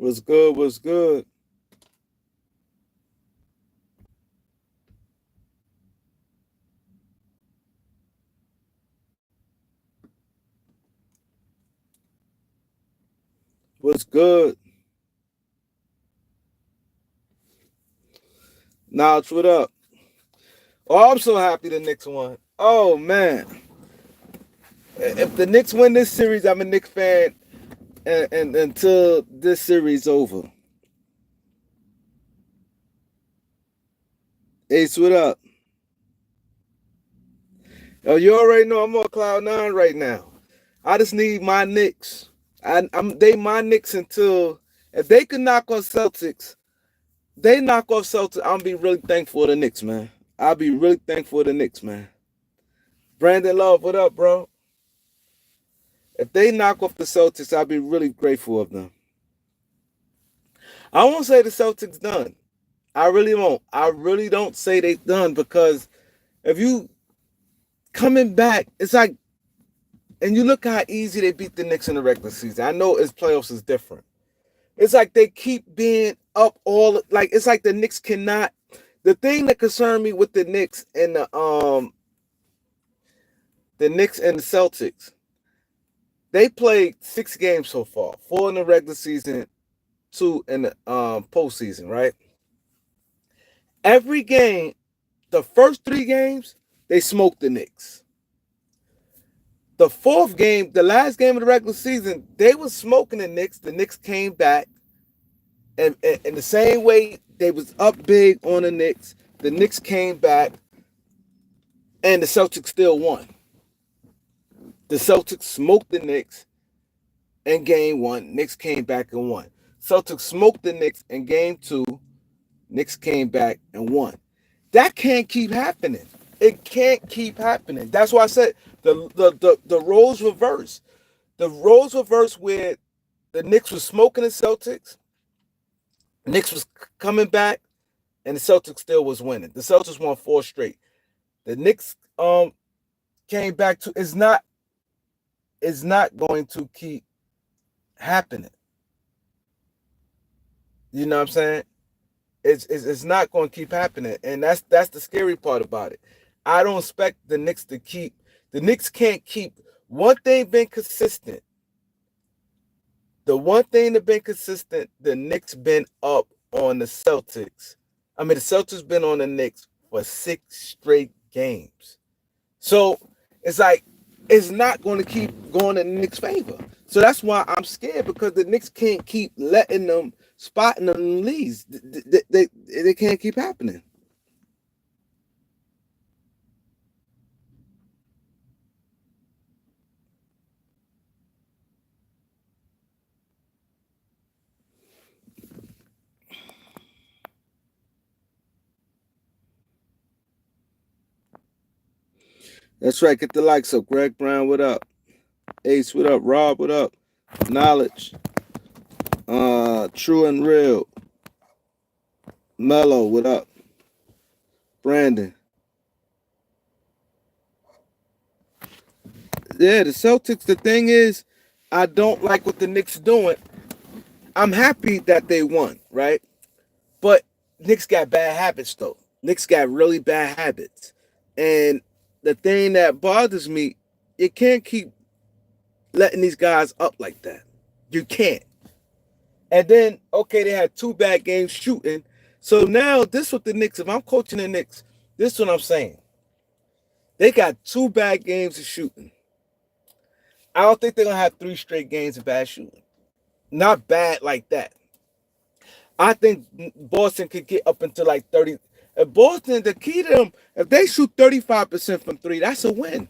What's good? What's good? What's good? Notch, what up? Oh, I'm so happy the Knicks won. Oh man, if the Knicks win this series, I'm a Knicks fan, and until this series over. Ace, what up? Oh, you already know I'm on cloud 9 right now. I just need my Knicks. They my Knicks until if they can knock off Celtics, they knock off Celtics. I'll be really thankful for the Knicks, man. I'll be really thankful for the Knicks, man. Brandon Love, what up, bro? If they knock off the Celtics, I'll be really grateful of them. I won't say the Celtics done. I really won't. I really don't say they done because if you coming back, it's like, and you look how easy they beat the Knicks in the regular season. I know it's playoffs is different. It's like they keep being up all like it's like the Knicks cannot. The thing that concerned me with the Knicks and the Celtics, they played 6 games so far, 4 in the regular season, 2 in the postseason, right? Every game, the first 3 games, they smoked the Knicks. The fourth game, the last game of the regular season, they was smoking the Knicks. The Knicks came back, and in the same way they was up big on the Knicks came back, and the Celtics still won. The Celtics smoked the Knicks in game 1. Knicks came back and won. Celtics smoked the Knicks in game 2. Knicks came back and won. That can't keep happening. It can't keep happening. That's why I said the roles reverse. The roles reverse where the Knicks was smoking the Celtics. Knicks was coming back, and the Celtics still was winning. The Celtics won 4 straight. The Knicks came back to it's not going to keep happening. You know what I'm saying? It's not going to keep happening, and that's the scary part about it. I don't expect the Knicks to keep. The Knicks can't keep. One thing been consistent. The one thing that been consistent, the Knicks been up on the Celtics. I mean, the Celtics been on the Knicks for 6 straight games. So it's like it's not going to keep going in the Knicks' favor. So that's why I'm scared because the Knicks can't keep letting them spotting them leads. They can't keep happening. That's right. Get the likes up. Greg Brown, what up? Ace, what up? Rob, what up? Knowledge. True and Real. Mellow, what up? Brandon. Yeah, the Celtics, the thing is, I don't like what the Knicks doing. I'm happy that they won, right? But Knicks got bad habits though. Knicks got really bad habits. And the thing that bothers me, you can't keep letting these guys up like that. You can't. And then, okay, they had 2 bad games shooting. So now this with the Knicks, if I'm coaching the Knicks, this is what I'm saying. They got 2 bad games of shooting. I don't think they're gonna have 3 straight games of bad shooting. Not bad like that. I think Boston could get up into like 30. If Boston, the key to them, if they shoot 35% from 3, that's a win.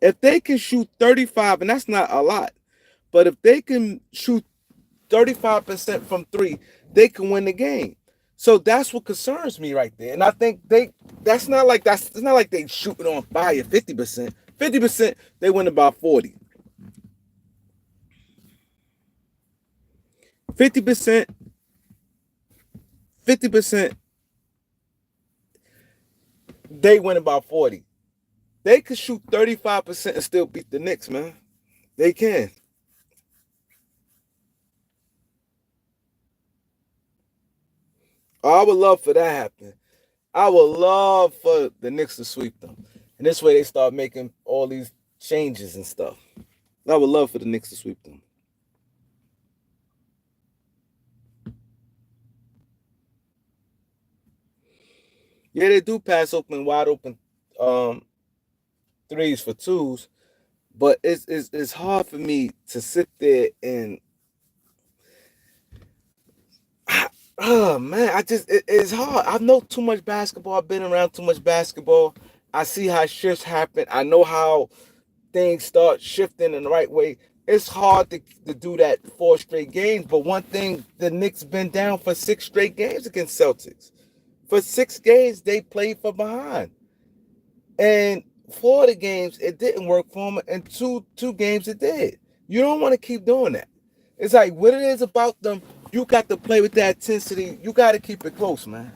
If they can shoot 35, and that's not a lot, but if they can shoot 35% from 3, they can win the game. So that's what concerns me right there. And I think it's not like they shooting on fire 50%. 50%, they win about 40. 50%, 50%, they win about 40. They could shoot 35% and still beat the Knicks, man. They can. Oh, I would love for that to happen. I would love for the Knicks to sweep them. And this way they start making all these changes and stuff. I would love for the Knicks to sweep them. Yeah, they do pass open, wide open um, threes for twos, but it's hard for me to sit there and oh man, it's hard. I know too much basketball. I've been around too much basketball. I see how shifts happen. I know how things start shifting in the right way. It's hard to do that 4 straight games. But one thing, the Knicks been down for 6 straight games against Celtics. For 6 games, they played for behind. And 4 of the games, it didn't work for them. And two games, it did. You don't want to keep doing that. It's like what it is about them. You got to play with that intensity. You got to keep it close, man.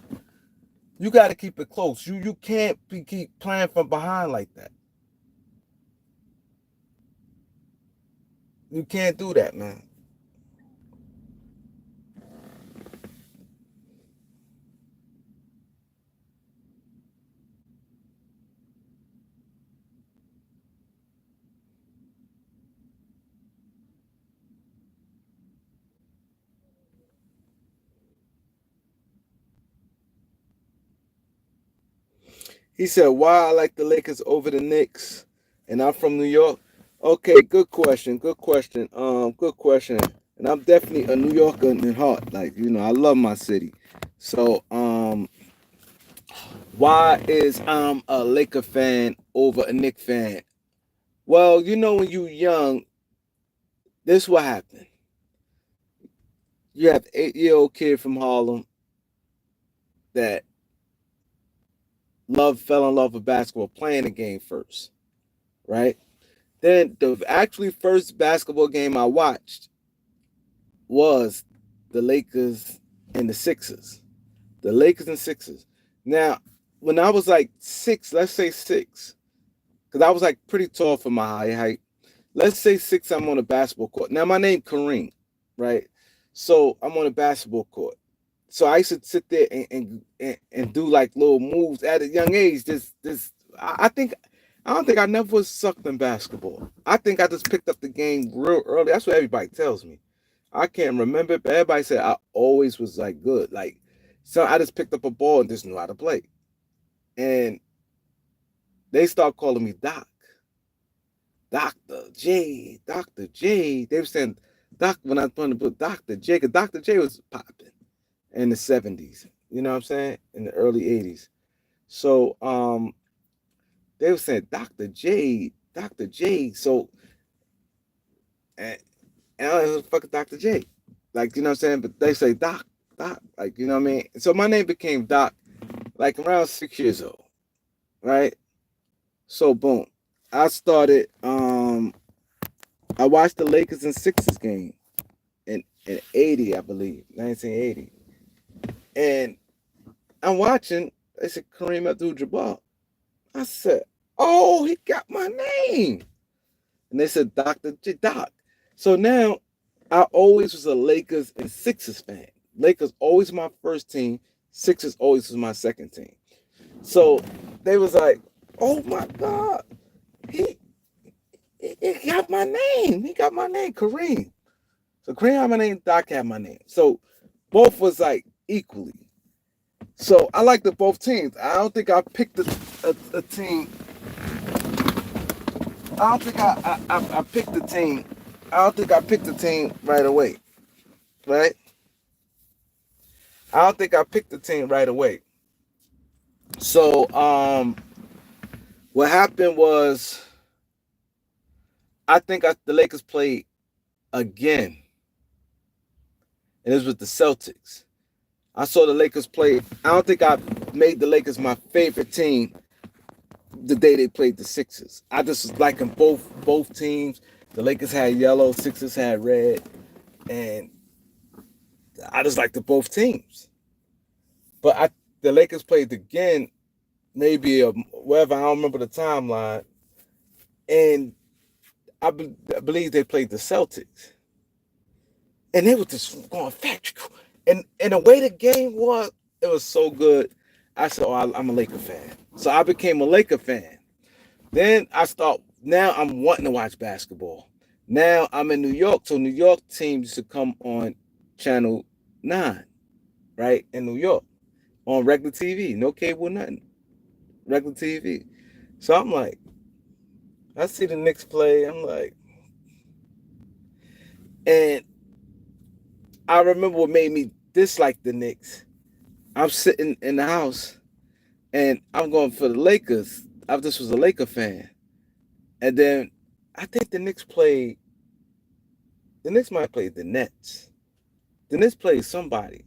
You got to keep it close. You can't keep playing from behind like that. You can't do that, man. He said, "Why I like the Lakers over the Knicks?" And I'm from New York. Okay, good question. Good question. Good question. And I'm definitely a New Yorker in heart. Like I love my city. So, why is I'm a Laker fan over a Knick fan? Well, when you young, this what happened. You have 8-year-old kid from Harlem that fell in love with basketball, playing the game first, right? Then the actually first basketball game I watched was the Lakers and the Sixers. The Lakers and Sixers. Now, when I was like 6, let's say 6, because I was like pretty tall for my height. Let's say 6, I'm on a basketball court. Now, my name Kareem, right? So I'm on a basketball court. So I used to sit there and do like little moves at a young age. I think I don't think I never was sucked in basketball. I think I just picked up the game real early. That's what everybody tells me. I can't remember, but everybody said I always was like good. Like so I just picked up a ball and just knew how to play. And they start calling me Doc. Dr. J, Dr. J. They were saying Doc when I was trying to put Dr. J, because Dr. J was popping in the 70s. You know what I'm saying? In the early 80s. So they were saying Dr. J, Dr. J. So and, and I don't know who the fuck is Dr. J. Like, you know what I'm saying? But they say Doc, Doc, like, you know what I mean? So my name became Doc like around 6 years old, right? So boom. I started I watched the Lakers and Sixers game in 80, I believe, 1980. And I'm watching, they said Kareem Abdul-Jabbar. I said, oh, he got my name. And they said Dr. J Doc. So now I always was a Lakers and Sixers fan. Lakers always my first team. Sixers always was my second team. So they was like, oh my God, he, he got my name. He got my name, Kareem. So Kareem had my name, Doc had my name. So both was like equally. So I like the both teams. I don't think I picked a team. I don't think I picked the team. I don't think I picked the team right away. Right? I don't think I picked the team right away. So what happened was I think the Lakers played again. And it was with the Celtics. I saw the Lakers play. I don't think I made the Lakers my favorite team the day they played the Sixers. I just was liking both teams. The Lakers had yellow, Sixers had red, and I just liked the both teams. But the Lakers played again, maybe wherever, I don't remember the timeline, and I believe they played the Celtics, and they were just going factual. And the way the game was, It was so good. I said, "Oh, I'm a Laker fan." So I became a Laker fan. Then I start. Now I'm wanting to watch basketball. Now I'm in New York, so New York teams used to come on Channel 9, right in New York on regular TV, no cable, nothing, regular TV. So I'm like, I see the Knicks play. I'm like, and I remember what made me dislike the Knicks. I'm sitting in the house and I'm going for the Lakers. I just was a Laker fan. And then I think the Knicks might play the Nets. The Knicks played somebody.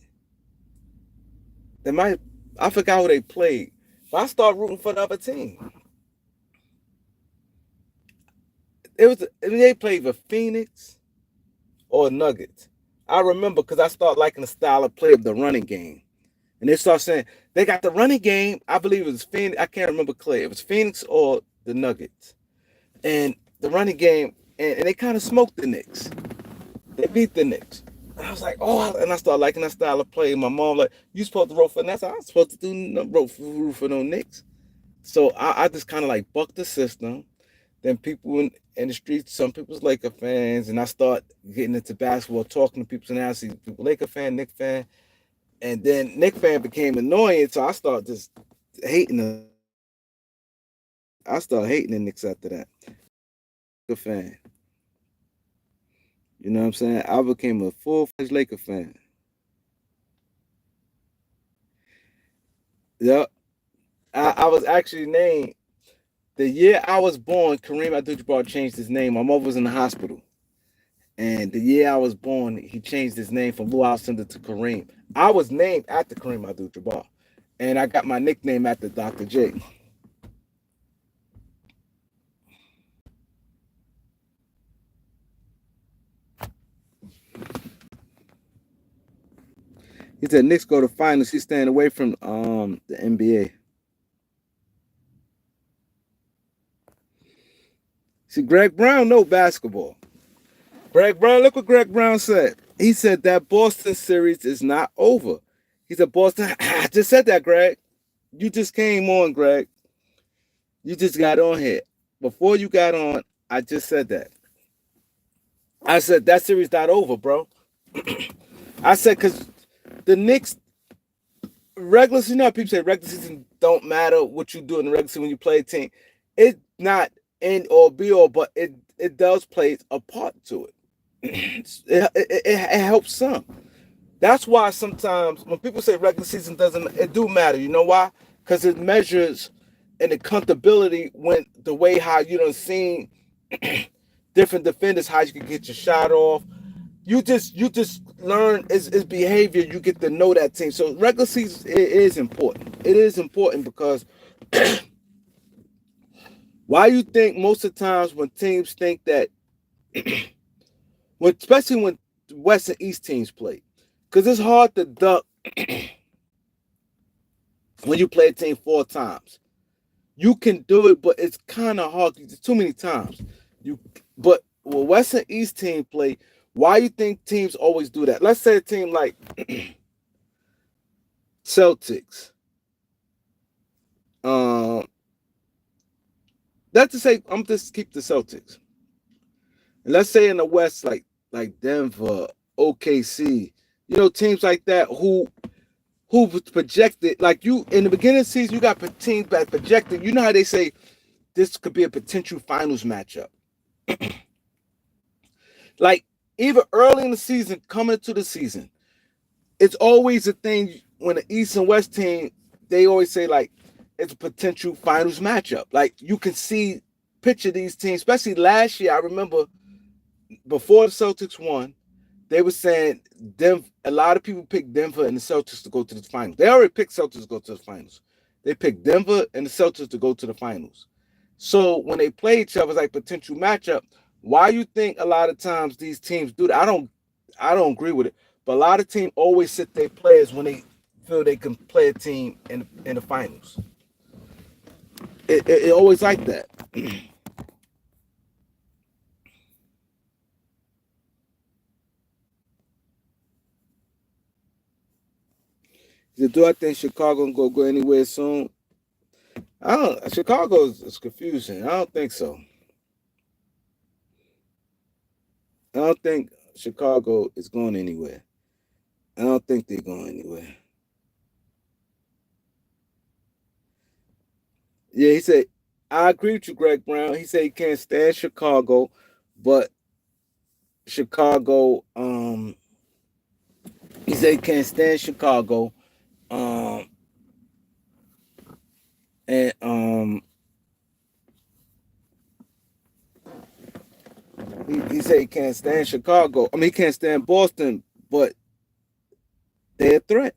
They might, I forgot who they played. But I started rooting for the other team. They played the Phoenix or Nuggets. I remember because I started liking the style of play of the running game. And they start saying they got the running game. I believe it was Phoenix. I can't remember clear. It was Phoenix or the Nuggets. And the running game, and they kind of smoked the Knicks. They beat the Knicks. And I was like, oh, and I started liking that style of play. My mom like, you supposed to root for Nets. I was supposed to do no root for no Knicks. So I just kind of like bucked the system. Then people in the streets, some people's Laker fans, and I start getting into basketball, talking to people, and I see people Laker fan, Knicks fan, and then Knicks fan became annoying, so I started just hating them. I started hating the Knicks after that. Laker fan, you know what I'm saying? I became a full-fledged Laker fan. Yep, I was actually named the year I was born. Kareem Abdul-Jabbar changed his name. My mother was in the hospital. And the year I was born, he changed his name from Lou Alcindor to Kareem. I was named after Kareem Abdul-Jabbar, and I got my nickname after Dr. J. He said Knicks go to finals. He's staying away from the N.B.A. See, Greg Brown know basketball. Greg Brown, look what Greg Brown said. He said that Boston series is not over. He said Boston. I just said that, Greg. You just came on, Greg. You just got on here. Before you got on, I just said that. I said that series not over, bro. I said because the Knicks regular season, you know, people say regular season don't matter what you do in the regular season when you play a team. It's not end or be all, but it does play a part to it. It helps some. That's why sometimes when people say regular season doesn't, it do matter. You know why? Because it measures an accountability when the way how you done seen different defenders, how you can get your shot off. You just learn is behavior. You get to know that team. So regular season it is important. It is important because why you think most of the times when teams think that, when especially when West and East teams play, because it's hard to duck when you play a team 4 times. You can do it, but it's kind of hard. It's too many times. But when West and East team play, why you think teams always do that? Let's say a team like Celtics. Um, let's just say I'm just keep the Celtics. And let's say in the West, like Denver, OKC, teams like that who projected, like you in the beginning of the season, you got teams that projected. You know how they say this could be a potential finals matchup. Like even early in the season, coming into the season, it's always a thing when the East and West team, they always say like it's a potential finals matchup. Like you can see picture these teams, especially last year. I remember before the Celtics won, they were saying a lot of people picked Denver and the Celtics to go to the finals. They already picked Celtics to go to the finals. They picked Denver and the Celtics to go to the finals. So when they play each other, it's like potential matchup. Why you think a lot of times these teams do that? I don't agree with it. But a lot of teams always sit their players when they feel they can play a team in the finals. It always like that. He said, do I think Chicago gonna go anywhere soon? I don't. Chicago is confusing. I don't think so. I don't think Chicago is going anywhere. I don't think they're going anywhere. Yeah, he said, I agree with you, Greg Brown. He said he can't stand Chicago, but Chicago, he said he can't stand Chicago, um, and he said he can't stand Chicago. I mean, he can't stand Boston, but they're a threat.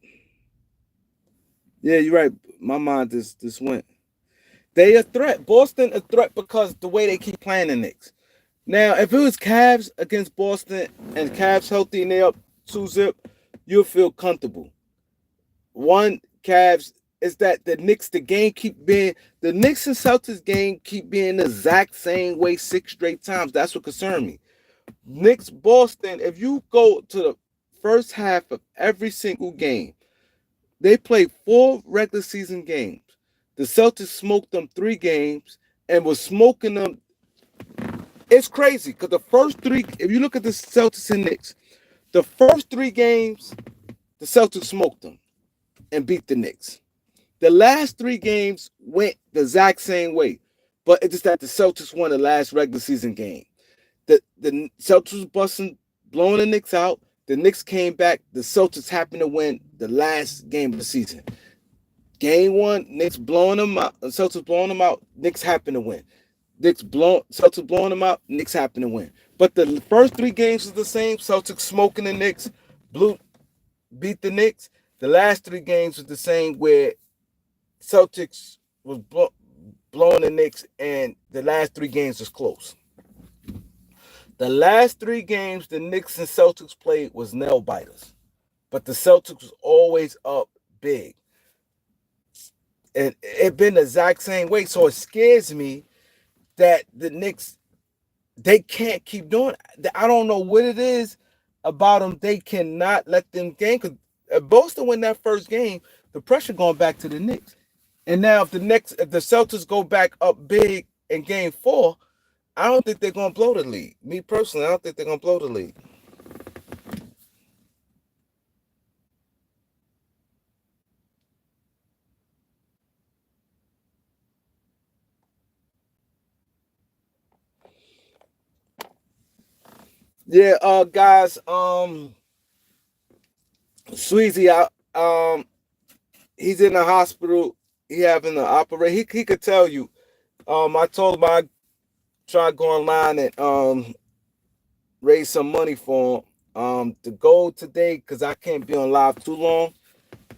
Yeah, you're right. My mind just went. They a threat. Boston a threat because the way they keep playing the Knicks. Now, if it was Cavs against Boston and Cavs healthy and they up 2-zip, you'll feel comfortable. One, Cavs is that the Knicks, the Knicks and Celtics game keep being the exact same way 6 straight times. That's what concerned me. Knicks, Boston, if you go to the first half of every single game, they played 4 regular season games. The Celtics smoked them 3 games and was smoking them. It's crazy because the first three, if you look at the Celtics and Knicks, the first 3 games, the Celtics smoked them and beat the Knicks. The last 3 games went the exact same way, but it's just that the Celtics won the last regular season game. The Celtics was busting, blowing the Knicks out. The Knicks came back. The Celtics happened to win the last game of the season. Game 1, Knicks blowing them out. Celtics blowing them out. Knicks happened to win. Celtics blowing them out. Knicks happened to win. But the first 3 games is the same. Celtics smoking the Knicks. Blue beat the Knicks. The last 3 games was the same where Celtics was blowing the Knicks, and the last 3 games was close. The last 3 games the Knicks and Celtics played was nail biters, but the Celtics was always up big, and it been the exact same way. So it scares me that the Knicks, they can't keep doing it. I don't know what it is about them. They cannot let them game because Boston win that first game, the pressure going back to the Knicks. And now if the Celtics go back up big in game 4, I don't think they're gonna blow the lead. Me personally, I don't think they're gonna blow the lead. Yeah, guys, Sweezy, he's in the hospital. He having an operation. He could tell you. I told him I try to go online and raise some money for him. The goal today, because I can't be on live too long,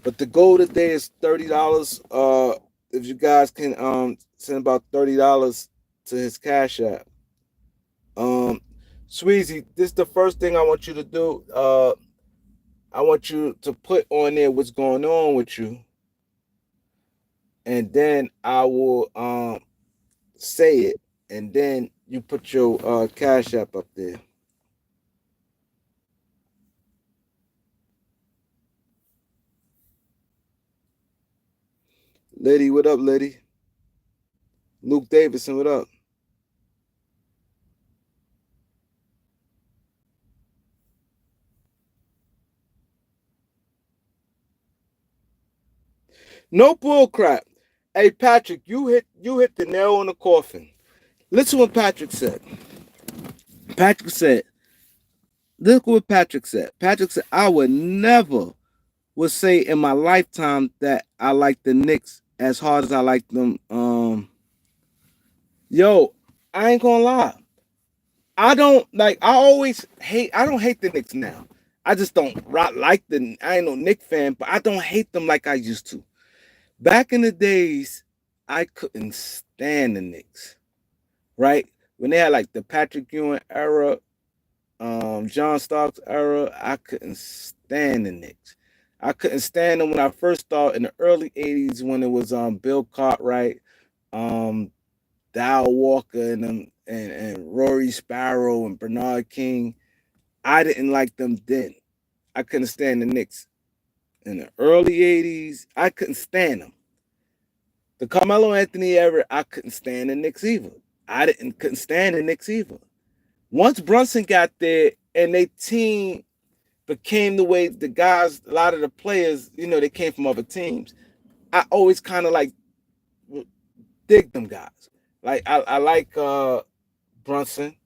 but the goal today is $30. If you guys can send about $30 to his Cash App. Um, Sweezy, this is the first thing I want you to do. I want you to put on there what's going on with you, and then I will say it, and then you put your Cash App up there. Liddy, what up, Liddy? Luke Davidson, what up? No bull crap. Hey Patrick, you hit the nail on the coffin. Listen what Patrick said. Patrick said, look what Patrick said. Patrick said, I would never would say in my lifetime that I like the Knicks as hard as I like them. Yo, I ain't gonna lie. I don't like. I always hate. I don't hate the Knicks now. I just don't like the. I ain't no Knick fan, but I don't hate them like I used to. Back in the days, I couldn't stand the Knicks. Right when they had like the Patrick Ewing era, John Starks era, I couldn't stand the Knicks. I couldn't stand them when I first started in the early '80s when it was Bill Cartwright, um, Dow Walker, and Rory Sparrow and Bernard King. I didn't like them then. I couldn't stand the Knicks. in the early 80s, I couldn't stand them. The Carmelo Anthony era, I couldn't stand the Knicks either. Couldn't stand the Knicks either. Once Brunson got there and they team became the way the guys, a lot of the players, they came from other teams. I always kind of like dig them guys. Like I like Brunson.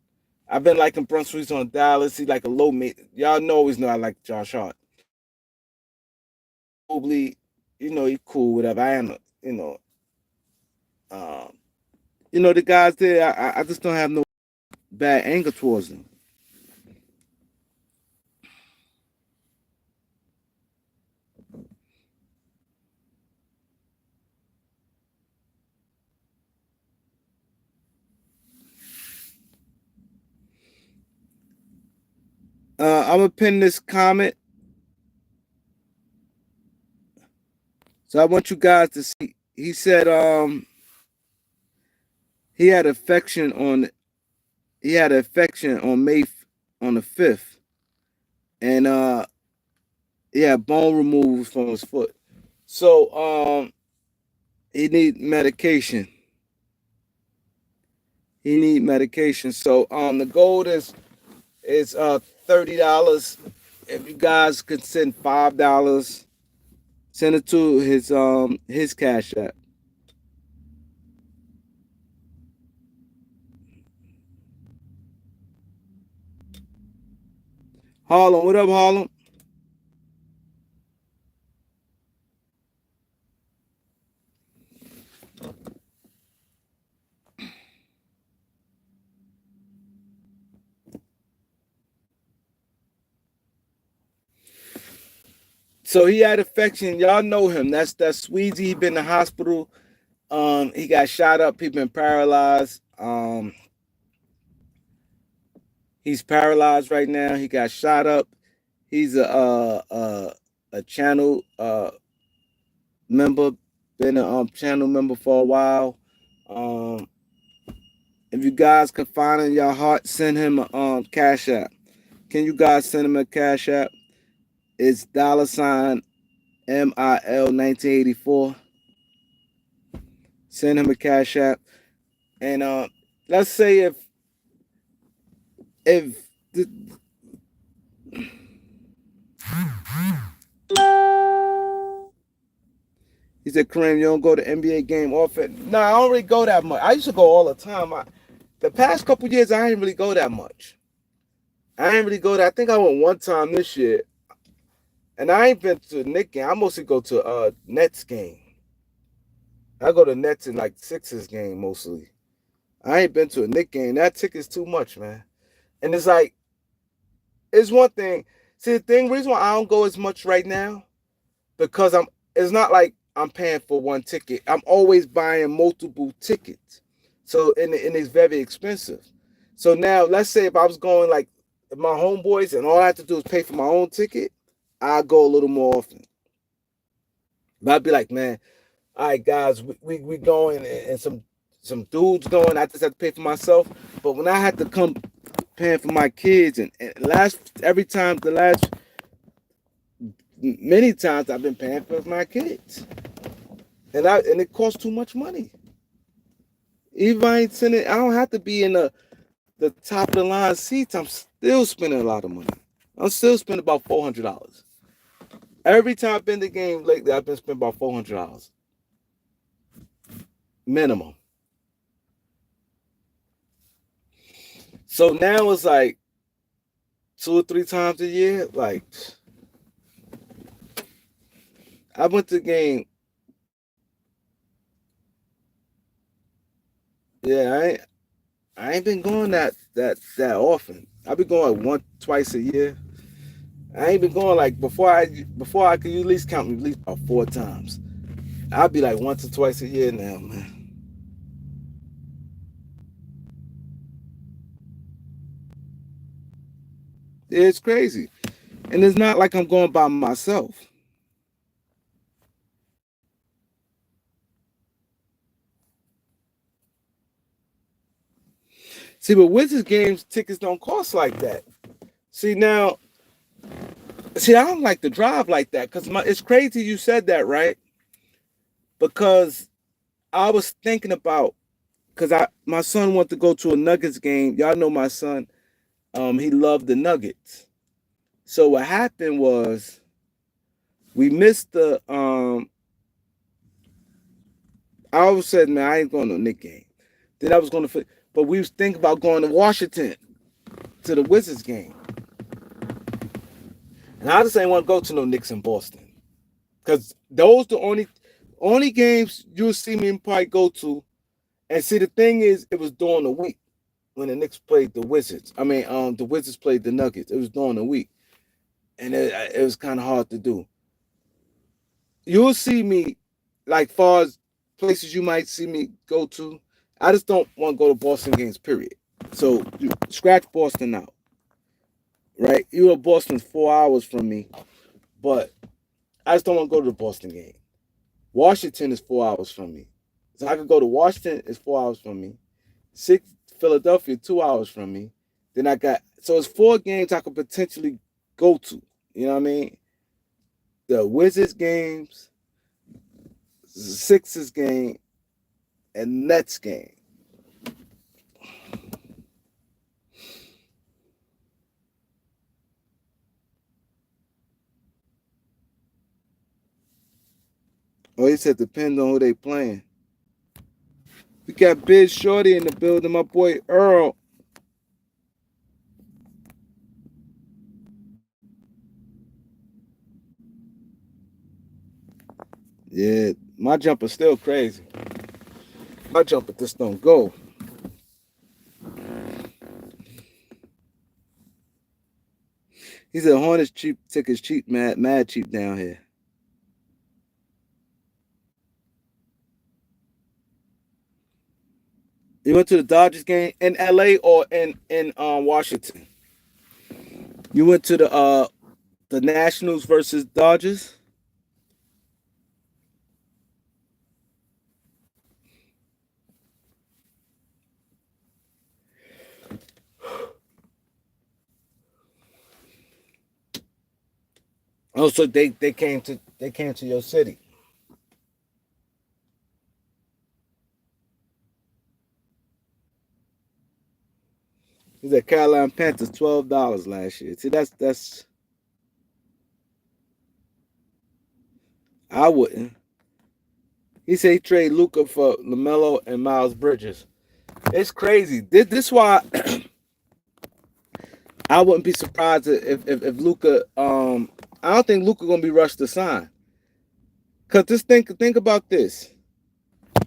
I've been liking Brunson. He's on Dallas. He's like a low mid. Y'all always know I like Josh Hart. Probably, he cool, whatever. I am, um, the guys there. I just don't have no bad anger towards them. I'm gonna pin this comment. So I want you guys to see. He said he had affection on May on the 5th, and he had bone removed from his foot. So he need medication. So the goal is $30. If you guys could send $5, send it to his Cash App. Harlem, what up, Harlem? So he had affection. Y'all know him. That's Sweezy. He been in the hospital. He got shot up. He been paralyzed. He's paralyzed right now. He got shot up. He's a channel member. Been a channel member for a while. If you guys can find in your heart, send him a Cash App. Can you guys send him a Cash App? It's $ MIL 1984. Send him a Cash App. And let's say if the, he said, Kareem, you don't go to NBA game often. No, I don't really go that much. I used to go all the time. The past couple years, I didn't really go that much. I ain't really go there. I think I went one time this year. And I ain't been to Knicks game. I mostly go to Nets game. I go to Nets and like Sixers game mostly. I ain't been to a Knicks game. That ticket's too much, man. And it's like, it's one thing. See, reason why I don't go as much right now, because it's not like I'm paying for one ticket. I'm always buying multiple tickets. So, and it's very expensive. So now, let's say if I was going like my homeboys and all I have to do is pay for my own ticket, I'll go a little more often. But I'd be like, man, all right, guys, we going and some dudes going. I just have to pay for myself. But when I had to come paying for my kids and many times I've been paying for my kids. And it costs too much money. Even if I ain't sending, I don't have to be in the top of the line seats. I'm still spending a lot of money. I'm still spending about $400. Every time I've been to the game lately, I've been spending about $400 minimum. So now it's like 2 or 3 times a year. Like I went to the game. Yeah, I ain't been going that often. I've been going once, twice a year. I ain't been going like before I could at least count at least about 4 times. I'll be like once or twice a year now, man. It's crazy. And it's not like I'm going by myself. See, but Wizards games tickets don't cost like that. See, now See, I don't like to drive like that because it's crazy you said that, right? Because I was thinking about because I my son wanted to go to a Nuggets game. Y'all know my son. He loved the Nuggets. So what happened was we missed the. I always said, man, I ain't going to no Knicks game. Then I was going to, but we was thinking about going to Washington to the Wizards game, and I just ain't want to go to no Knicks in Boston because those the only games you'll see me probably go to. And see, the thing is, it was during the week when the Knicks played the Wizards. I mean, the Wizards played the Nuggets. It was during the week, and it was kind of hard to do. You'll see me, like far as places you might see me go to. I just don't want to go to Boston games. Period. So you scratch Boston out, right? You know, Boston's 4 hours from me, but I just don't want to go to the Boston game. Washington is 4 hours from me, so I could go to Washington. It's 4 hours from me. Six Philadelphia, 2 hours from me. Then I got so it's four games I could potentially go to. You know what I mean? The Wizards games, Sixers game, and Nets game. Oh, he said depends on who they playing. We got Biz Shorty in the building, my boy Earl. Yeah, my jumper's still crazy. My jumper just don't go. He said Hornets cheap tickets cheap, mad cheap down here. You went to the Dodgers game in LA or in Washington? You went to the Nationals versus Dodgers? Oh, so they came to your city. He said Carolina Panthers $12 last year. See, that's I wouldn't. He said he trade Luca for Lamelo and Miles Bridges. It's crazy. This why I wouldn't be surprised if Luca. I don't think Luca gonna be rushed to sign. Cause just think about this,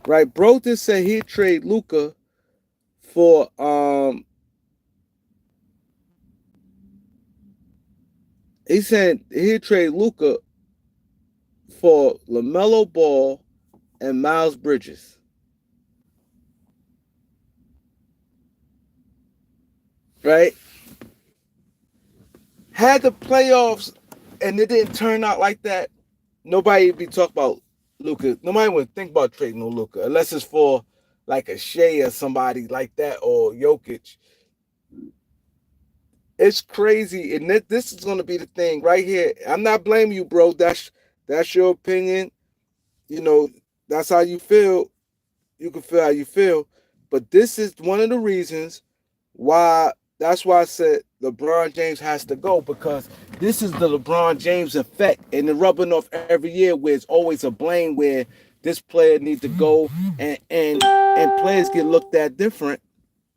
right? Bro just said he'd trade Luca for he said he'd trade Luca for Lamelo Ball and Miles Bridges, right? Had the playoffs and it didn't turn out like that, nobody would be talking about Luca. Nobody would think about trading no Luca unless it's for like a Shea or somebody like that or Jokic. It's crazy, and this is gonna be the thing right here. I'm not blaming you, bro. That's your opinion. You know, that's how you feel. You can feel how you feel, but this is one of the reasons why. That's why I said LeBron James has to go because this is the LeBron James effect, and the rubbing off every year where it's always a blame where this player needs to go, and players get looked at different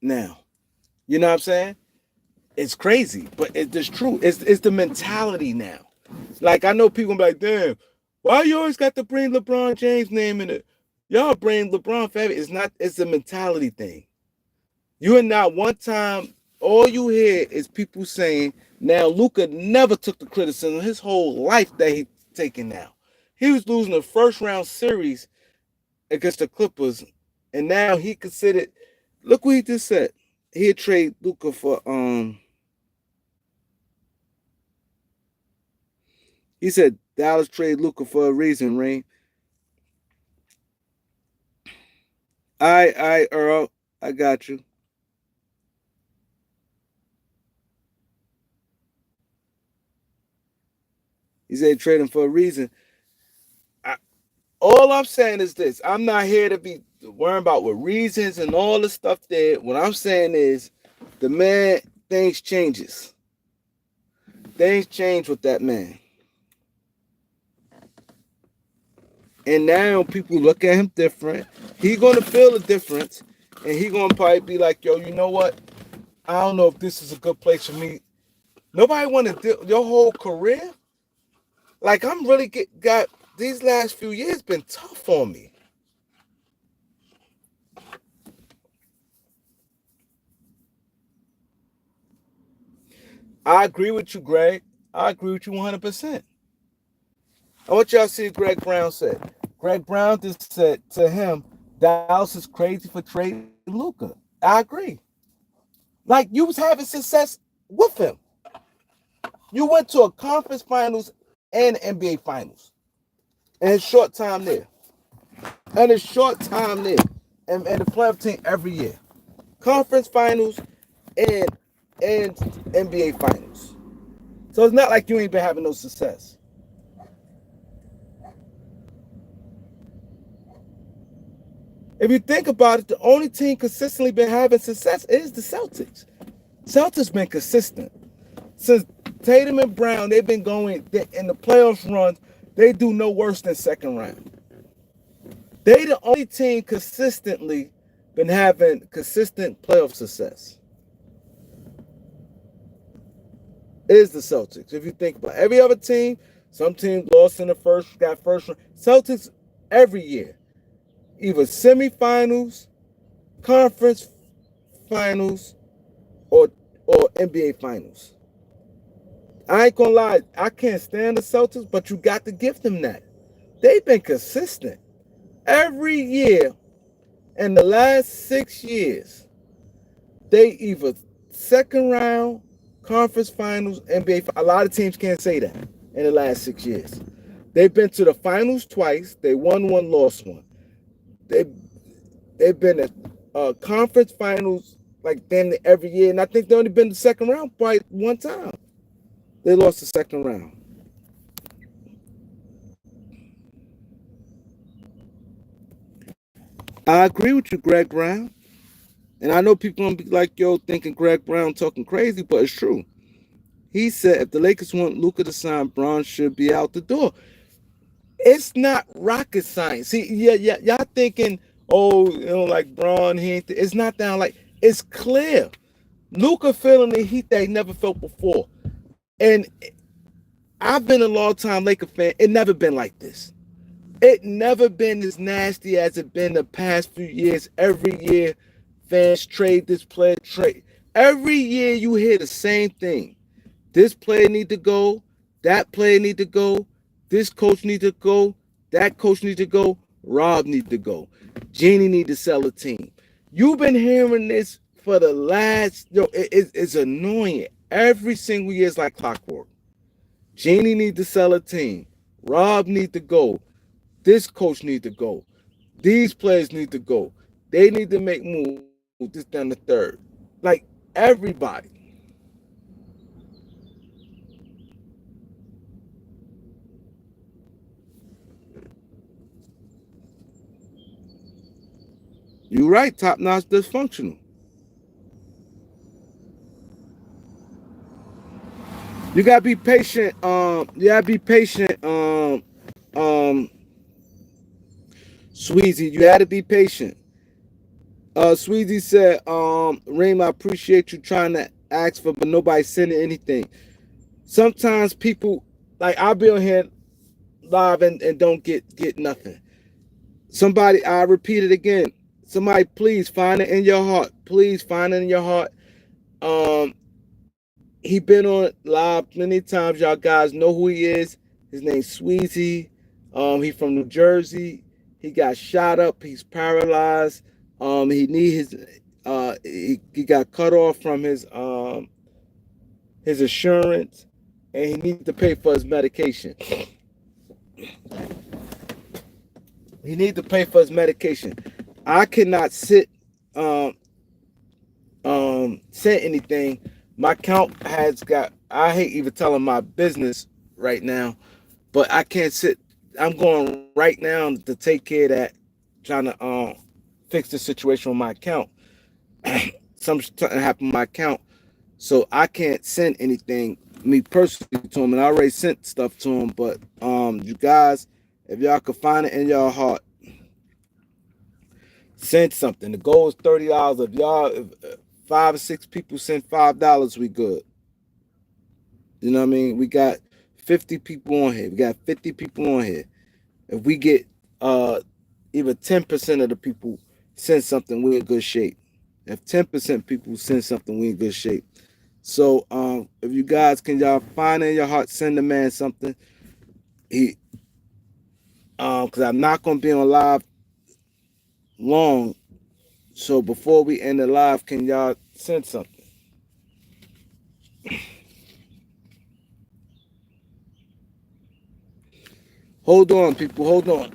now. You know what I'm saying? It's crazy, but it's true. It's the mentality now. Like I know people be like, damn, why you always got to bring LeBron James name in it? Y'all bring LeBron family. It's not. It's a mentality thing. You and not one time. All you hear is people saying now Luca never took the criticism his whole life that he taking now. He was losing the first round series against the Clippers, and now he considered. Look what he just said. He'd trade Luca for He said Dallas trade Luca for a reason, Rain. I Earl, I got you. He said trade him for a reason. I, all I'm saying is this: I'm not here to be worrying about what reasons and all the stuff there. What I'm saying is, the man, things changes. Things change with that man. And now people look at him different. He gonna feel the difference, and he gonna probably be like, "Yo, you know what? I don't know if this is a good place for me." Nobody want to deal your whole career. Like I'm really got these last few years been tough on me. I agree with you, Greg. I agree with you 100%. I want y'all to see what Greg Brown said. Greg Brown just said to him, Dallas is crazy for trading Luca. I agree. Like you was having success with him. You went to a conference finals and NBA finals in a short time there. In a short time there. And the playoff team every year. Conference finals and and NBA finals. So it's not like you ain't been having no success. If you think about it, the only team consistently been having success is the Celtics. Celtics been consistent. Since Tatum and Brown, they've been going in the playoffs runs, they do no worse than second round. They the only team consistently been having consistent playoff success. Is the Celtics. If you think about every other team, some teams lost in the first, got first round. Celtics every year, either semifinals, conference finals, or NBA finals. I ain't gonna lie, I can't stand the Celtics, but you got to give them that. They've been consistent every year in the last 6 years. They either second round, conference finals, NBA. A lot of teams can't say that in the last 6 years. They've been to the finals twice. They won one, lost one. They they've been at conference finals like damn near every year, and I think they only been to the second round probably one time. They lost the second round. I agree with you, Greg Brown. And I know people gonna be like, yo, thinking Greg Brown talking crazy, but it's true. He said if the Lakers want Luka to sign, Braun should be out the door. It's not rocket science. See, yeah, y'all thinking, oh, like Braun, he ain't. It's not down like it's clear. Luka feeling the heat that he never felt before, and I've been a long time Laker fan. It never been like this. It never been as nasty as it been the past few years. Every year, fans trade this player, trade. Every year you hear the same thing. This player need to go. That player need to go. This coach need to go. That coach need to go. Rob need to go. Jeannie need to sell a team. You've been hearing this for the last. It's annoying. Every single year is like clockwork. Jeannie need to sell a team. Rob need to go. This coach need to go. These players need to go. They need to make moves. This down the third. Like everybody. You're right. Top notch dysfunctional. You gotta be patient. You gotta be patient. Um, Sweezy, you had to be patient. Sweezy said, Reem, I appreciate you trying to ask for, but nobody sending anything. Sometimes people, like I'll be on here live and don't get nothing. Somebody, I repeat it again. Somebody, please find it in your heart. Please find it in your heart. Um, he been on live plenty of times. Y'all guys know who he is. His name's Sweezy. He from New Jersey. He got shot up. He's paralyzed. He need his. He got cut off from his insurance, and he needs to pay for his medication. He needs to pay for his medication. I cannot um say anything. My account has got. I hate even telling my business right now, but I can't sit. I'm going right now to take care of that, trying to fix the situation on my account. Something happened on my account, so I can't send anything me personally to him. And I already sent stuff to him, but you guys, if y'all could find it in your heart, send something. The goal is $30. If y'all, if 5 or 6 people send $5, we good. You know what I mean? We got 50 people on here. We got 50 people on here. If we get even 10% of the people send something, we in good shape. If 10% people send something, we in good shape. So if you guys can y'all find in your heart, send the man something. He because I'm not gonna be on live long. So before we end the live, can y'all send something? Hold on, people, hold on.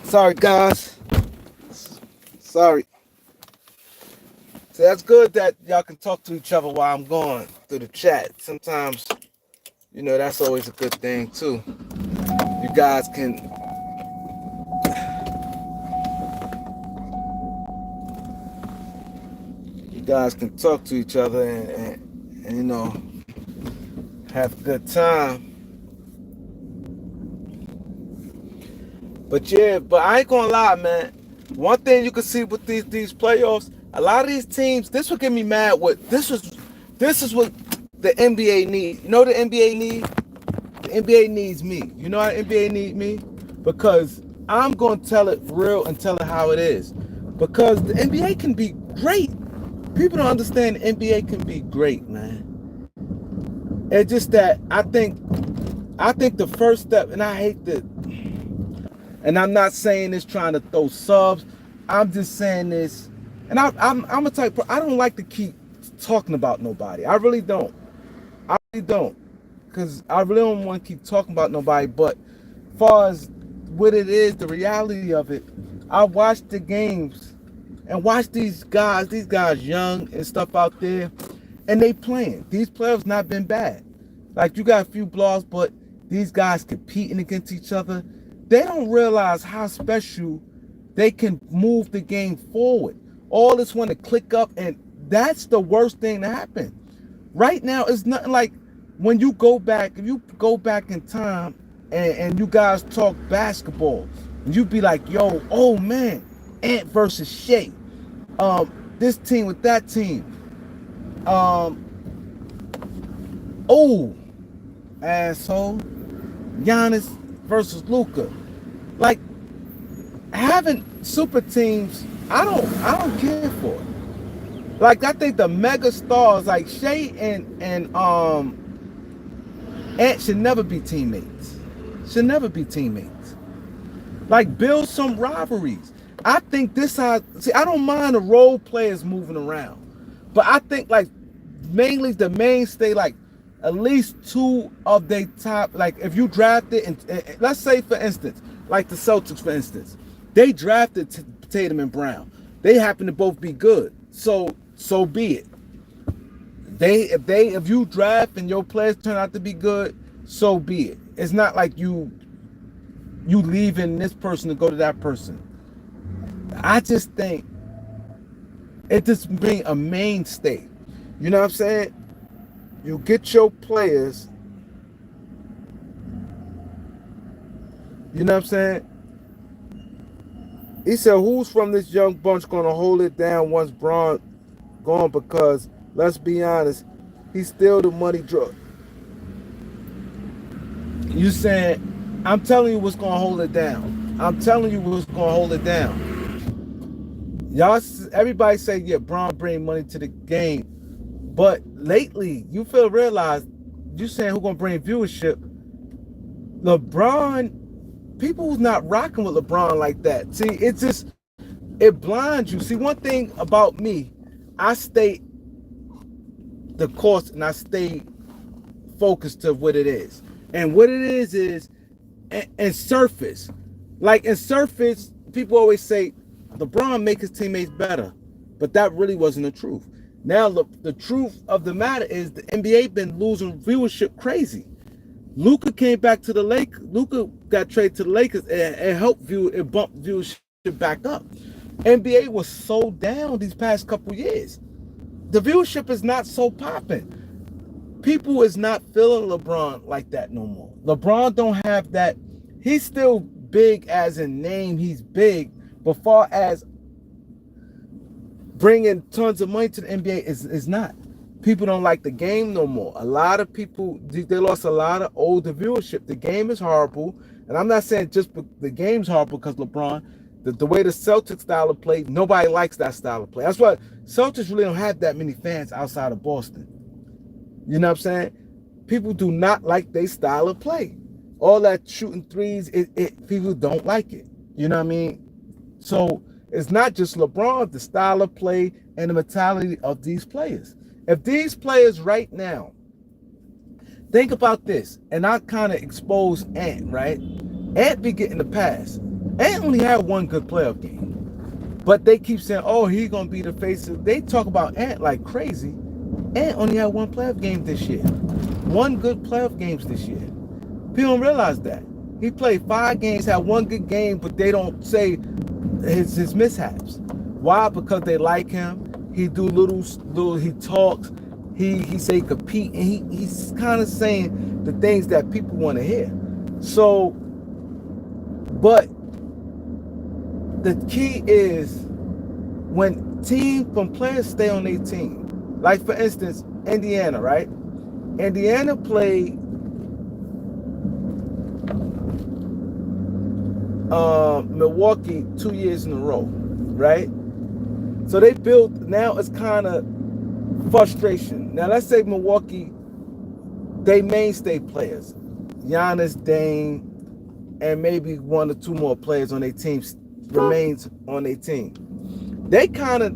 Sorry, guys. Sorry. See, that's good that y'all can talk to each other while I'm going through the chat. Sometimes, that's always a good thing, too. You guys can talk to each other and have a good time. But I ain't gonna lie, man. One thing you can see with these playoffs, a lot of these teams, this will get me mad. This is what the NBA need. You know what the NBA need? The NBA needs me. You know how the NBA need me? Because I'm gonna tell it real and tell it how it is. Because the NBA can be great. People don't understand the NBA can be great, man. It's just that I think the first step, and I hate that. And I'm not saying this trying to throw subs. I'm just saying this. And I'm a type. I don't like to keep talking about nobody. I really don't. Because I really don't want to keep talking about nobody. But as far as what it is, the reality of it, I watch the games and watch these guys young and stuff out there, and they playing. These players not been bad. Like, you got a few blowouts, but these guys competing against each other. They don't realize how special they can move the game forward. All this want to click up, and that's the worst thing to happen. Right now, it's nothing like when you go back, if you go back in time and you guys talk basketball, and you be like, yo, oh man, Ant versus Shea. This team with that team. Oh, asshole. Giannis versus Luka. Like, having super teams, I don't care for it. Like, I think the mega stars like Shea and Ant should never be teammates. Like, build some rivalries. I think I don't mind the role players moving around, but I think, like, mainly the mainstay, like, at least two of their top, like, if you drafted, and let's say, for instance, like the Celtics, for instance, they drafted Tatum and Brown. They happen to both be good, so be it. If you draft and your players turn out to be good, so be it. It's not like you leaving this person to go to that person. I just think it just bring a mainstay. You know what I'm saying? You get your players. You know what I'm saying? He said, who's from this young bunch going to hold it down once Braun gone? Because, let's be honest, he's still the money drug. You saying, I'm telling you what's going to hold it down. Y'all, everybody say, yeah, Braun bring money to the game. But lately, you realize, you saying who's going to bring viewership. LeBron, people who's not rocking with LeBron like that. See, it blinds you. See, one thing about me, I stay the course and I stay focused to what it is. And what it is and surface. Like, in surface, people always say LeBron make his teammates better. But that really wasn't the truth. Now, the truth of the matter is the NBA been losing viewership crazy. Luka came back to the Lakers. Luka got traded to the Lakers and helped bump viewership back up. NBA was so down these past couple years. The viewership is not so popping. People is not feeling LeBron like that no more. LeBron don't have that. He's still big as in name. He's big. But far as bringing tons of money to the NBA is not. People don't like the game no more. A lot of people, they lost a lot of older viewership. The game is horrible. And I'm not saying just the game's horrible because LeBron, the way the Celtics style of play, nobody likes that style of play. That's why Celtics really don't have that many fans outside of Boston. You know what I'm saying? People do not like their style of play. All that shooting threes, people don't like it. You know what I mean? So it's not just LeBron, the style of play and the mentality of these players. If these players right now, think about this, and I kind of expose Ant, right? Ant be getting the pass. Ant only had one good playoff game. But they keep saying, oh, he's going to be the face of... They talk about Ant like crazy. Ant only had one playoff game this year. One good playoff games this year. People don't realize that. He played 5 games, had one good game, but they don't say his mishaps. Why? Because they like him. He do little he talks. He say compete, and he's kind of saying the things that people want to hear. So, but the key is when players stay on their team. Like for instance, Indiana, right? Indiana played Milwaukee 2 years in a row, right? So they built, now it's kind of frustration. Now let's say Milwaukee, they mainstay players, Giannis, Dame, and maybe 1 or 2 more players on their team remains on their team. They kind of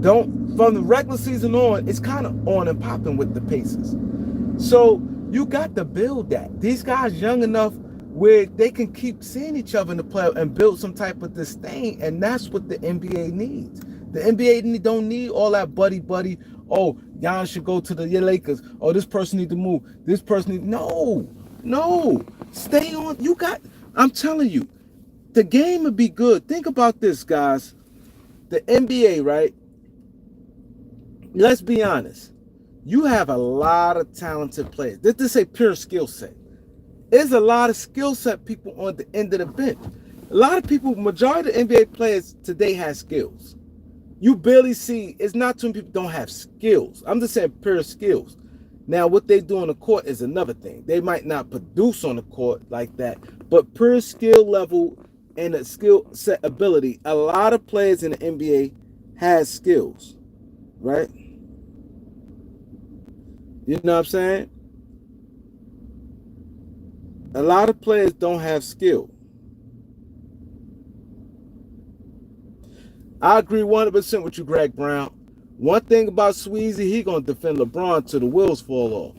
don't, from the regular season on, it's kind of on and popping with the Pacers. So you got to build that. These guys young enough where they can keep seeing each other in the playoff and build some type of disdain, and that's what the NBA needs. The NBA don't need all that buddy. Oh, Giannis should go to the Lakers. Oh, this person need to move. This person need... No. Stay on. I'm telling you, the game would be good. Think about this, guys. The N.B.A., right? Let's be honest. You have a lot of talented players. This is a pure skill set. There's a lot of skill set people on the end of the bench. A lot of people, majority of the NBA players today have skills. You barely see, it's not too many people don't have skills. I'm just saying pure skills. Now, what they do on the court is another thing. They might not produce on the court like that, but pure skill level and a skill set ability, a lot of players in the NBA has skills, right? You know what I'm saying? A lot of players don't have skill. I agree 100% with you, Greg Brown. One thing about Sweezy, he gonna defend LeBron till the wheels fall off.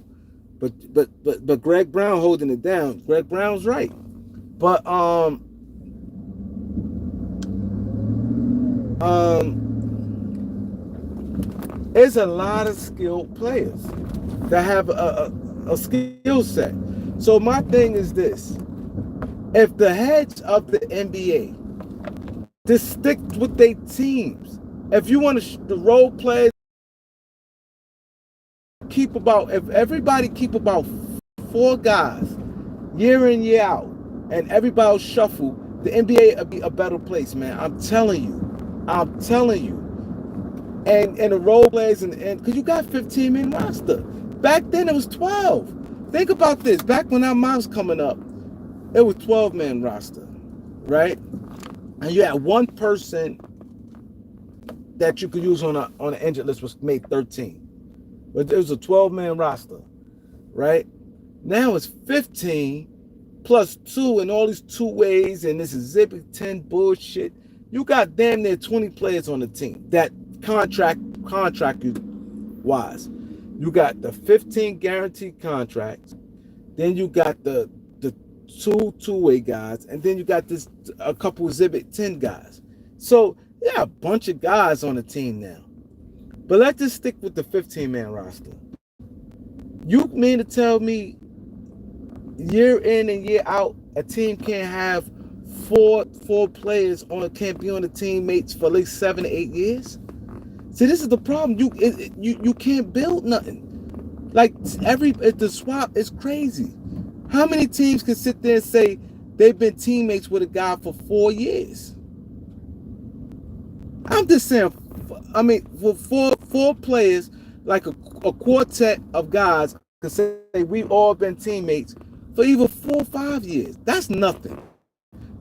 But Greg Brown holding it down. Greg Brown's right. But there's a lot of skilled players that have a skill set. So my thing is this: if the heads of the NBA just stick with their teams, if you want to the role players if everybody keep about 4 guys year in year out, and everybody shuffle, the NBA will be a better place, man. I'm telling you. And the role players and because you got 15-man roster. Back then it was 12. Think about this. Back when our moms coming up, it was 12-man roster, right? And you had one person that you could use on an injured list was made 13. But it was a 12-man roster, right? Now it's 15 plus 2 and all these 2-ways and this exhibit 10 bullshit. You got damn near 20 players on the team that contract you wise. You got the 15 guaranteed contracts. Then you got the two-way guys, and then you got a couple exhibit 10 guys. So yeah, a bunch of guys on the team now. But let's just stick with the 15-man roster. You mean to tell me year in and year out, a team can't have four players can't be on the teammates for at least 7 to 8 years? See, this is the problem. You can't build nothing. Like the swap is crazy. How many teams can sit there and say they've been teammates with a guy for 4 years? I'm just saying. I mean, for four players, like a quartet of guys, can say we've all been teammates for either 4 or 5 years. That's nothing.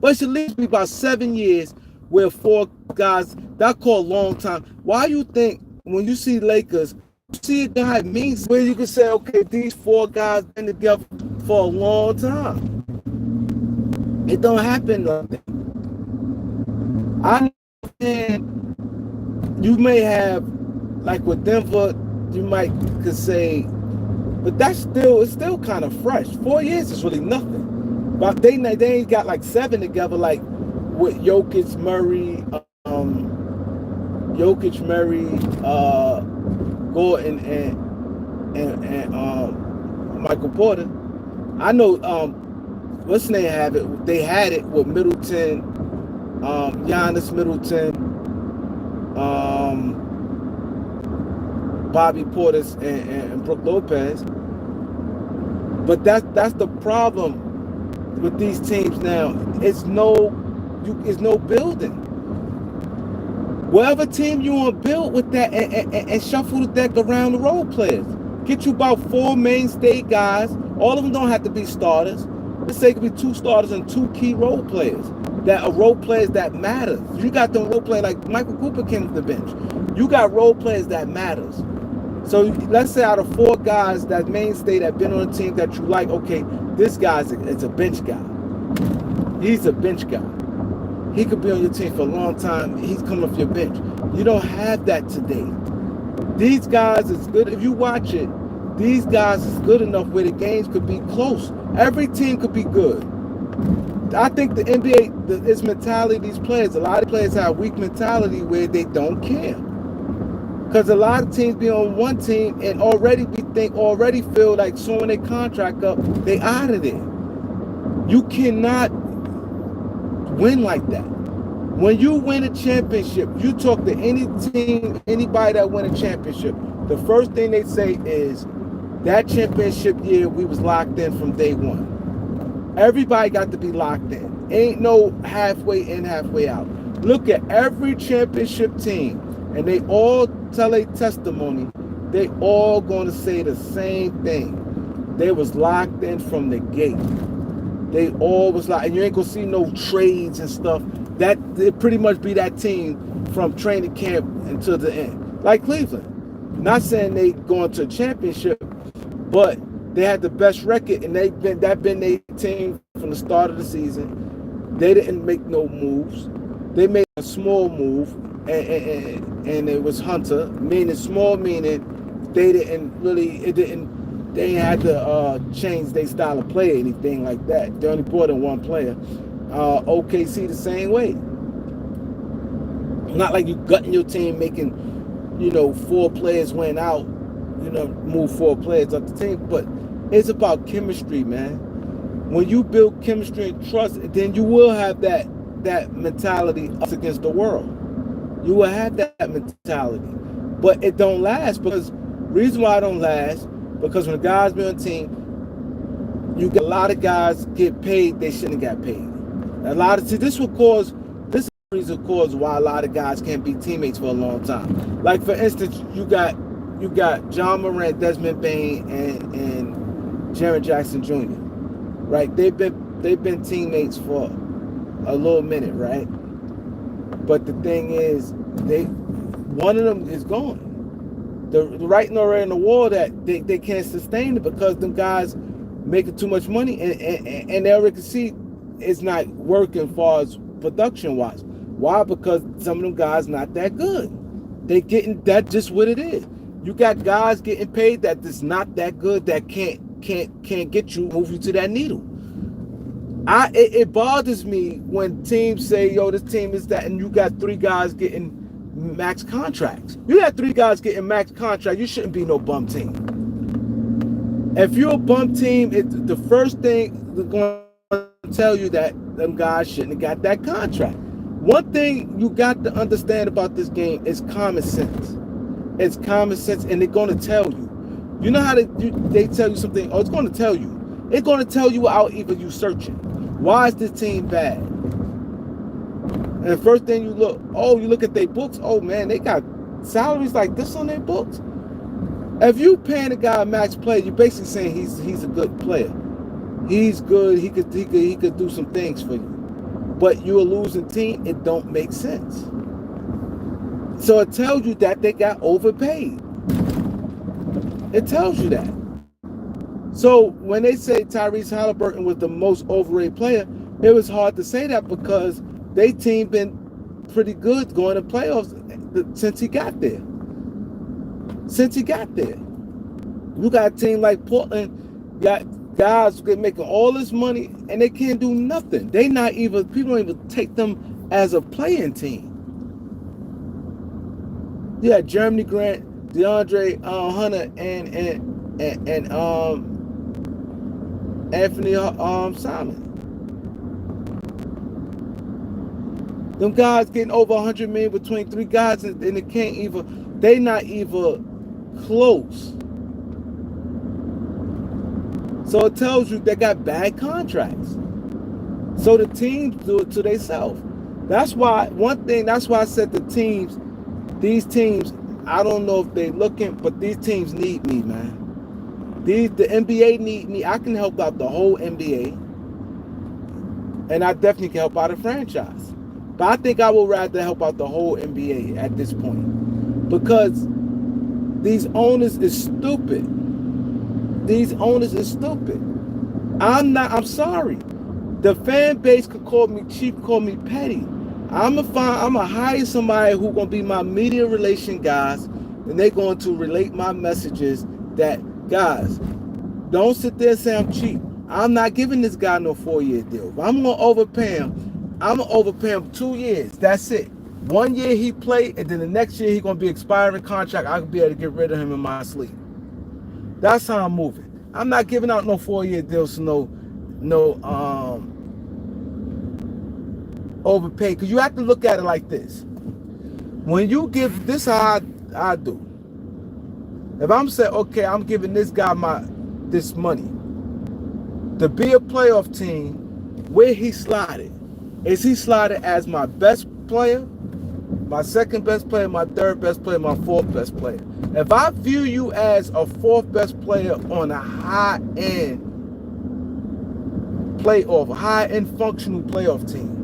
But it should at least be about 7 years where 4 guys, that call a long time. Why you think when you see Lakers, you see a guy means where you can say, okay, these 4 guys been together for a long time. It don't happen like that. I understand you may have, like with Denver, you could say, but it's still kind of fresh. 4 years is really nothing. But they ain't got like 7 together like with Jokic, Murray, Gordon, and Michael Porter. I know what's the name have it? They had it with Middleton, Giannis Middleton, Bobby Portis, and Brook Lopez. But that's the problem with these teams now. It's no building. Whatever team you want to build with that, and shuffle the deck around the role players. Get you about 4 mainstay guys. All of them don't have to be starters. Let's say it could be 2 starters and 2 key role players that are role players that matter. You got them role players like Michael Cooper came to the bench. You got role players that matters. So let's say out of 4 guys that mainstay that been on a team that you like, okay, this guy's it's a bench guy. He's a bench guy. He could be on your team for a long time. He's coming off your bench. You don't have that today. These guys is good. If you watch it, these guys is good enough where the games could be close. Every team could be good. I think the NBA, its mentality, these players, a lot of players have weak mentality where they don't care. Because a lot of teams be on one team and already feel like someone their contract up, they out of there. You cannot win like that. When you win a championship, you talk to any team, anybody that win a championship, the first thing they say is, that championship year, we was locked in from day one. Everybody got to be locked in. Ain't no halfway in, halfway out. Look at every championship team, and they all tell a testimony. They all going to say the same thing. They was locked in from the gate. They all was like, and you ain't gonna see no trades and stuff. That it pretty much be that team from training camp until the end. Like Cleveland. Not saying they going to a championship, but they had the best record, and been their team from the start of the season. They didn't make no moves. They made a small move, and it was Hunter. Meaning small, meaning they had to change their style of play or anything like that. They only brought in one player. OKC the same way. Not like you gutting your team, making 4 players went out, move 4 players up the team. But it's about chemistry, man. When you build chemistry and trust, then you will have that mentality us against the world. You will have that mentality. But it don't last, because reason why it don't last, because when the guys be on the team, you get a lot of guys get paid they shouldn't have got paid. This is the reason cause why a lot of guys can't be teammates for a long time. Like for instance, you got John Morant, Desmond Bain, and Jaren Jackson Jr. Right? They've been teammates for a little minute, right? But the thing is, one of them is gone. The writing already on the wall that they can't sustain it, because them guys making too much money, and they already can see it's not working as far as production wise. Why? Because some of them guys not that good. They getting that, just what it is. You got guys getting paid that is not that good, that can't move you to that needle. It bothers me when teams say, yo, this team is that, and you got 3 guys getting max contracts. You got 3 guys getting max contracts. You shouldn't be no bum team. If you're a bum team, the first thing they're going to tell you that them guys shouldn't have got that contract. One thing you got to understand about this game is common sense. It's common sense, and they're going to tell you. You know how they tell you something? Oh, it's going to tell you. It's going to tell you without even you searching. Why is this team bad? And the first thing you look at their books. Oh man, they got salaries like this on their books. If you paying a guy a max play, you're basically saying he's a good player. He's good. He could do some things for you. But you're a losing team. It don't make sense. So it tells you that they got overpaid. It tells you that. So when they say Tyrese Halliburton was the most overrated player, it was hard to say that, because their team been pretty good going to playoffs since he got there. You got a team like Portland, got guys get making all this money and they can't do nothing. They not even, people don't even take them as a playing team. Yeah, Jeremy Grant, DeAndre Hunter, and Anthony Simon. Them guys getting over 100 million between three guys, and they can't even. They not even close. So it tells you they got bad contracts. So the teams do it to themselves. That's why That's why I said these teams. I don't know if they looking, but these teams need me, man. The N.B.A. need me. I can help out the whole N.B.A. and I definitely can help out a franchise. But I think I would rather help out the whole N.B.A. at this point, because these owners is stupid. These owners is stupid. I'm sorry. The fan base could call me cheap, call me petty. I'm gonna hire somebody who gonna be my media relation guys, and they're going to relate my messages that, guys, don't sit there and say I'm cheap. I'm not giving this guy no 4-year deal. If I'm gonna overpay him 2 years. That's it. 1 year he play, and then the next year he gonna be expiring contract. I can be able to get rid of him in my sleep. That's how I'm moving. I'm not giving out no 4-year deals to no overpay. Because you have to look at it like this. When you give this, how I do. If I'm saying, okay, I'm giving this guy this money to be a playoff team, where he slotted? Is he slotted as my best player, my second best player, my third best player, my fourth best player? If I view you as a fourth best player on a high-end playoff, high-end functional playoff team,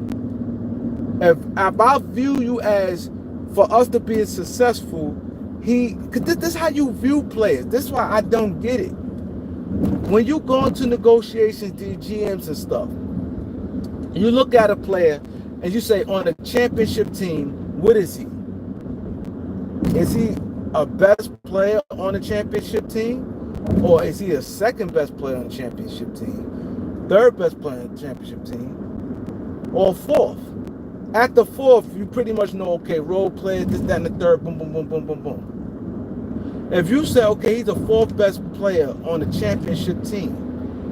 if I view you as, for us to be successful, because this is how you view players. This is why I don't get it. When you go into negotiations, the GMs and stuff, you look at a player and you say, on a championship team, what is he? Is he a best player on a championship team? Or is he a second best player on a championship team? Third best player on a championship team? Or fourth? At the fourth, you pretty much know, okay, role player, this, that, and the third, boom, boom, boom, boom, boom, boom. If you say, okay, he's the fourth best player on a championship team,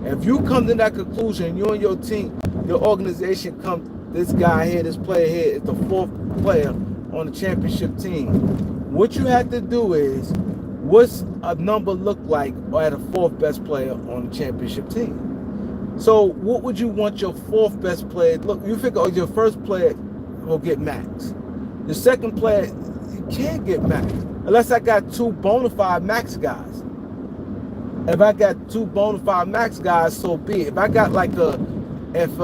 if you come to that conclusion, you and your team, your organization come, this guy here, this player here is the fourth player on the championship team, what you have to do is, what's a number look like at a fourth best player on the championship team? So what would you want your fourth best player? Look, you figure your first player will get max. The second player, you can't get max unless I got two bona fide max guys. If I got two bona fide max guys, so be it. If I got like if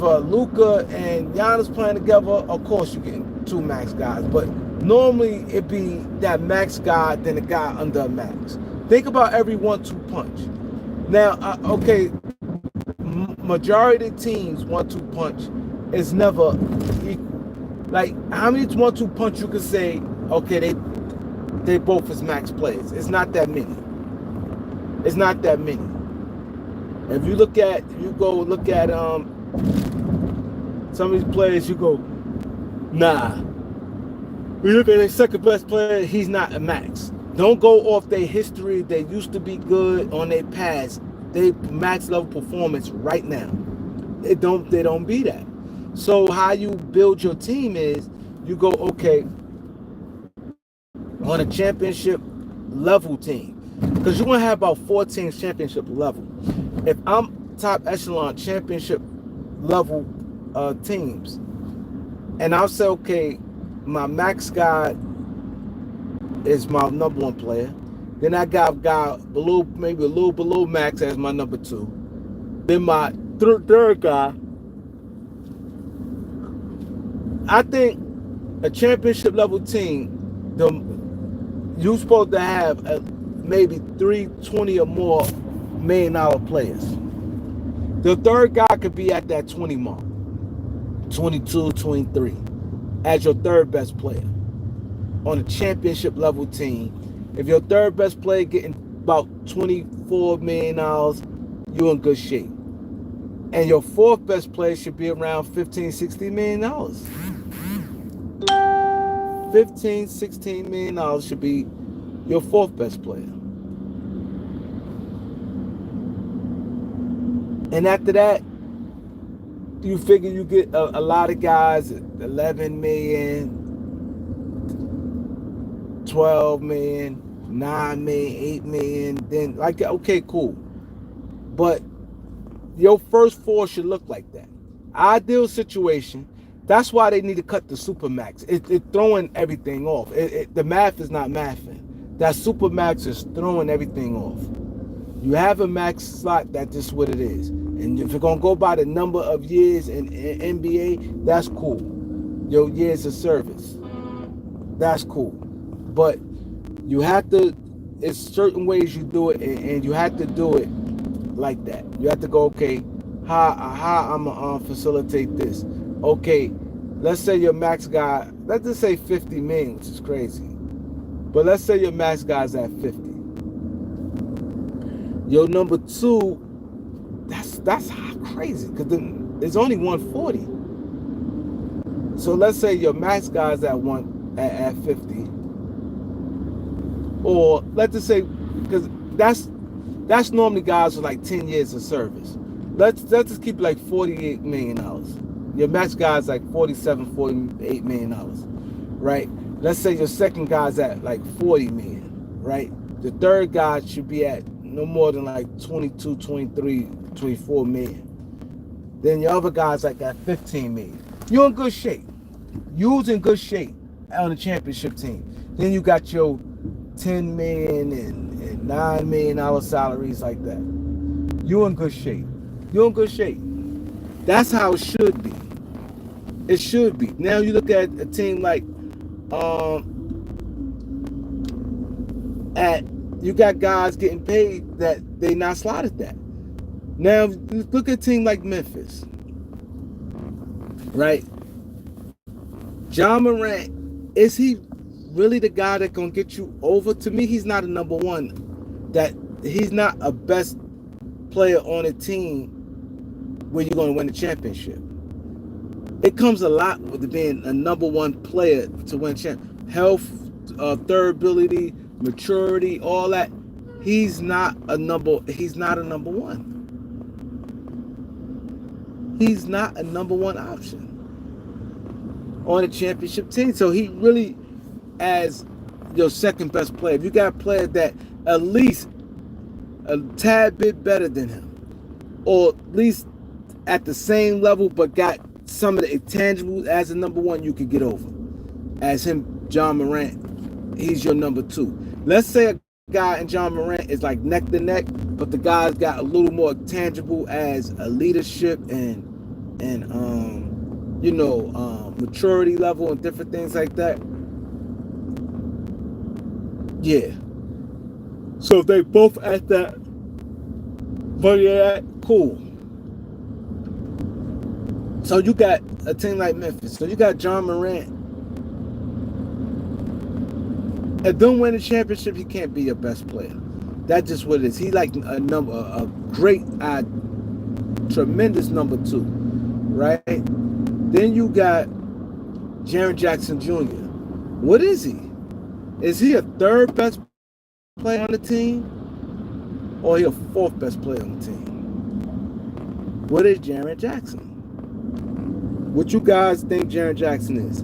Luka and Giannis playing together, of course you're getting two max guys. But normally it'd be that max guy, then a guy under a max. Think about every 1-2 punch. Now, okay, majority of the teams 1-2 punch is never equal. Like, how many 1-2 punch you could say, okay, they both is max players? It's not that many. It's not that many. If you go look at some of these players, you go, nah. You look at their second best player, he's not a max. Don't go off their history. They used to be good on their past. They max level performance right now. They don't be that. So how you build your team is you go, okay, on a championship level team. Because you're going to have about 4 teams championship level. If I'm top echelon championship level teams, and I'll say, okay, my max guy is my number 1 player. Then I got a guy below, maybe a little below max as my number 2. Then my third guy. I think a championship level team, you're supposed to have maybe 320 or more $1 million players. The third guy could be at that 20 mark, 22, 23, as your third best player on a championship level team. If your third best player getting about $24 million, you're in good shape. And your fourth best player should be around $15-16 million. $15-16 million should be your fourth best player. And after that, you figure you get a lot of guys at 11 million, 12 million, 9 million, 8 million. Then, like, okay, cool. But your first four should look like that. Ideal situation. That's why they need to cut the supermax. It's throwing everything off. The math is not mathing. That supermax is throwing everything off. You have a max slot, that's just what it is. And if you're going to go by the number of years in N.B.A., that's cool. Your years of service. That's cool. But you have to, it's certain ways you do it, and you have to do it like that. You have to go, okay, how I'm going to facilitate this. Okay, let's say your max guy, let's just say 50 million, which is crazy. But let's say your max guy's at 50. Your number two, that's crazy, because there's only 140. So let's say your max guy's at 50. Or let's just say, because that's normally guys with like 10 years of service. Let's just keep like $48 million. Your max guy's like $48 million, right? Let's say your second guy's at like 40 million, right? The third guy should be at no more than like 22, 23, 24 million. Then your other guy's like at 15 million. You're in good shape. You're in good shape on the championship team. Then you got your 10 million and $9 million salaries like that. You're in good shape. You're in good shape. That's how it should be. It should be. Now you look at a team like you got guys getting paid that they not slotted that. Now look at a team like Memphis, right? Ja Morant, is he really the guy that gonna get you over? To me, he's not a number one. That he's not a best player on a team where you're gonna win the championship. It comes a lot with being a number one player to win champ. Health, durability, maturity, all that. He's not a number one. He's not a number one option on a championship team. So he really, as your second best player, if you got a player that at least a tad bit better than him, or at least at the same level but got some of the intangibles as a number one, you could get over. As him, Ja Morant, he's your number two. Let's say a guy in Ja Morant is like neck to neck, but the guy's got a little more tangible as a leadership and maturity level and different things like that. Yeah. So if they both at that, but yeah, cool. So you got a team like Memphis. So you got Ja Morant. If don't win the championship, he can't be your best player. That's just what it is. He like a great, tremendous number two, right? Then you got Jaren Jackson Jr. What is he? Is he a third best player on the team, or he a fourth best player on the team? What is Jaren Jackson? What you guys think Jaren Jackson is?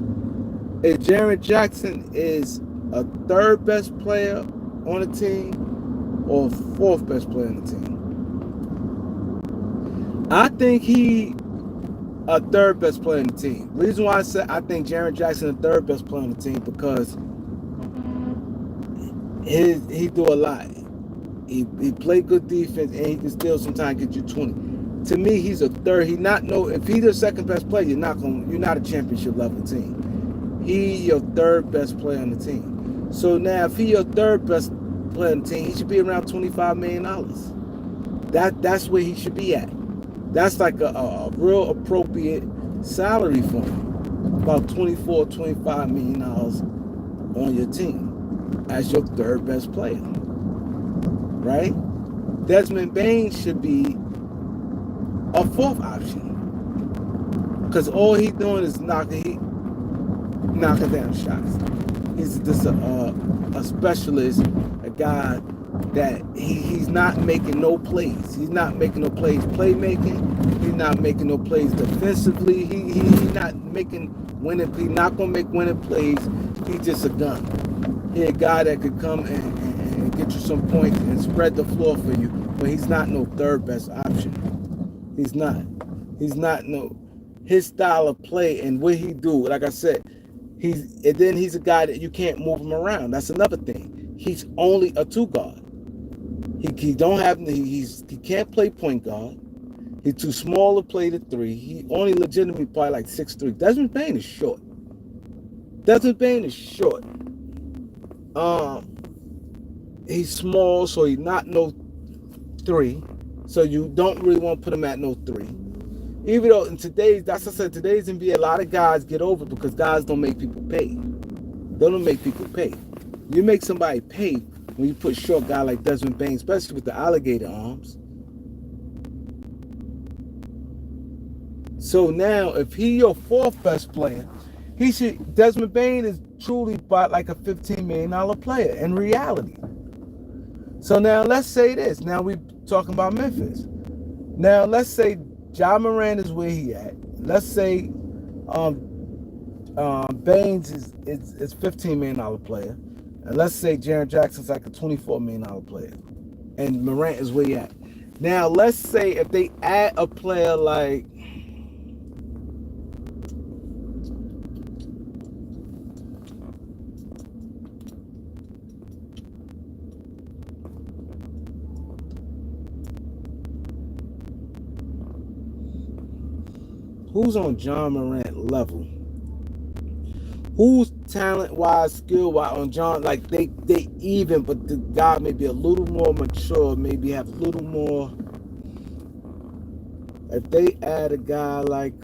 If Jaren Jackson is a third best player on the team or fourth best player on the team? I think he a third best player on the team. Reason why I said I think Jaren Jackson is the third best player on the team because he do a lot. He play good defense and he can still sometimes get you 20. To me, he's a third. If he's the second best player, you're not a championship level team. He your third best player on the team. So now if he your third best player on the team, he should be around $25 million. That's where he should be at. That's like a real appropriate salary for him. About $24-25 million on your team as your third best player. right? Desmond Bain should be a fourth option because all he's doing is knocking down shots. He's just a specialist, a guy that he's not making no plays. He's not making no plays playmaking. He's not making no plays defensively. He's not making winning. He's not gonna make winning plays. He's just a gun. He's a guy that could come and get you some points and spread the floor for you. But he's not no third best option. He's not. He's not no. His style of play and what he do, like I said, he's a guy that you can't move him around. That's another thing. He's only a two guard. He don't have he can't play point guard. He's too small to play the three. He only legitimately play like 6'3". Desmond Bain is short. Desmond Bain is short. He's small, so he's not no three. So you don't really want to put him at no three. Even though in today's NBA, a lot of guys get over because guys don't make people pay. They don't make people pay. You make somebody pay when you put a short guy like Desmond Bain, especially with the alligator arms. So now, if he your fourth best player, Desmond Bain is truly about like a $15 million player in reality. So now let's say this. Now we're talking about Memphis. Now let's say Ja Morant is where he at. Let's say Baines is $15 million player. And let's say Jaren Jackson's like a $24 million player. And Morant is where he at. Now let's say if they add a player like who's on John Morant level? Who's talent-wise, skill-wise on John? Like they even, but the guy may be a little more mature, maybe have a little more. If they add a guy like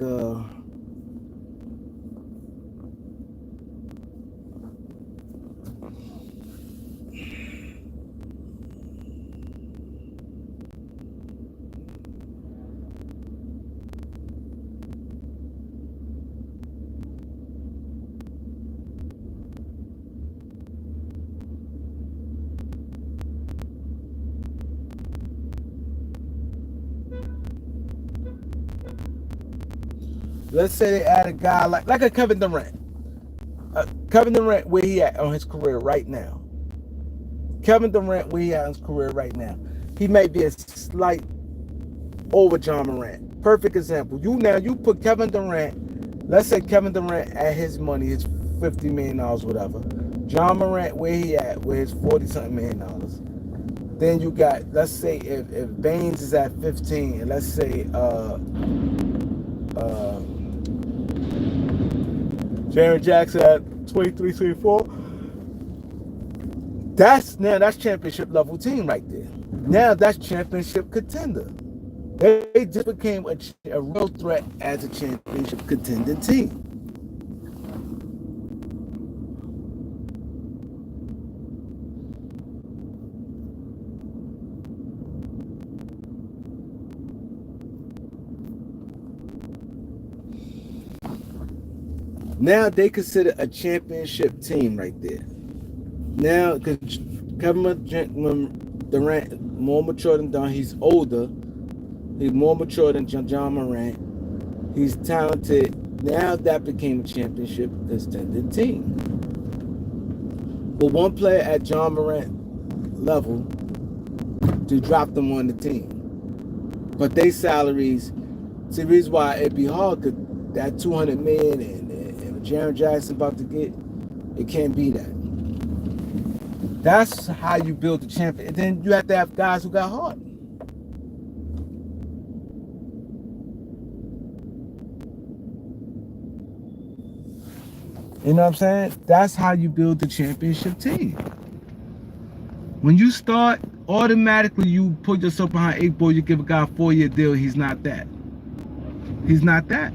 let's say they add a guy like a Kevin Durant. Kevin Durant, where he at on his career right now? Kevin Durant, where he at on his career right now? He may be a slight over John Morant. Perfect example. You put Kevin Durant. Let's say Kevin Durant at his money, his $50 million, whatever. John Morant, where he at, with his $40-something million. Then you got, let's say if Baines is at 15, and let's say Jaren Jackson at 23, 24. That's championship level team right there. Now that's championship contender. They just became a real threat as a championship contending team. Now they consider a championship team right there. Now, because Kevin Durant more mature than Don, he's older. He's more mature than John Morant. He's talented. Now that became a championship contending team. But one player at John Morant level to drop them on the team. But they salaries, see the reason why it'd be hard, because that $200 million and Jaren Jackson about to get, it can't be that. That's how you build the champion. And then you have to have guys who got heart. You know what I'm saying? That's how you build the championship team. When you start, automatically you put yourself behind 8 ball, you give a guy a 4-year deal, he's not that. He's not that.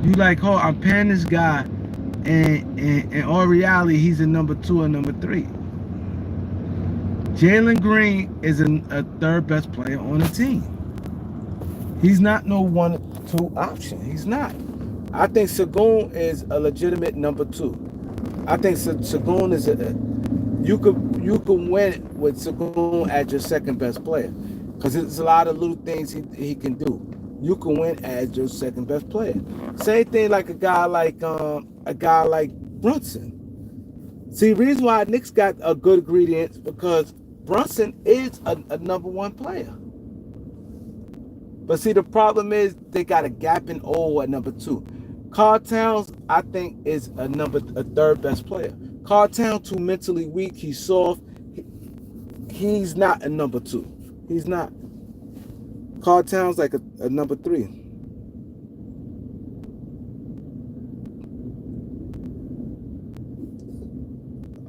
You like, oh, I'm paying this guy, and in all reality, he's a number 2 or number 3. Jalen Green is a third best player on the team. He's not no 1-2 option. He's not. I think Sagoon is a legitimate number 2. I think Sagoon is you could win with Sagoon as your second best player, because it's a lot of little things he can do. You can win as your second best player. Same thing like a guy like Brunson. See, the reason why Knicks got a good ingredients because Brunson is a number 1 player. But see, the problem is they got a gap in O at number 2. Carl Towns, I think, is a third best player. Carl Towns too mentally weak. He's soft. He's not a number 2. He's not. Carl Towns like a number 3.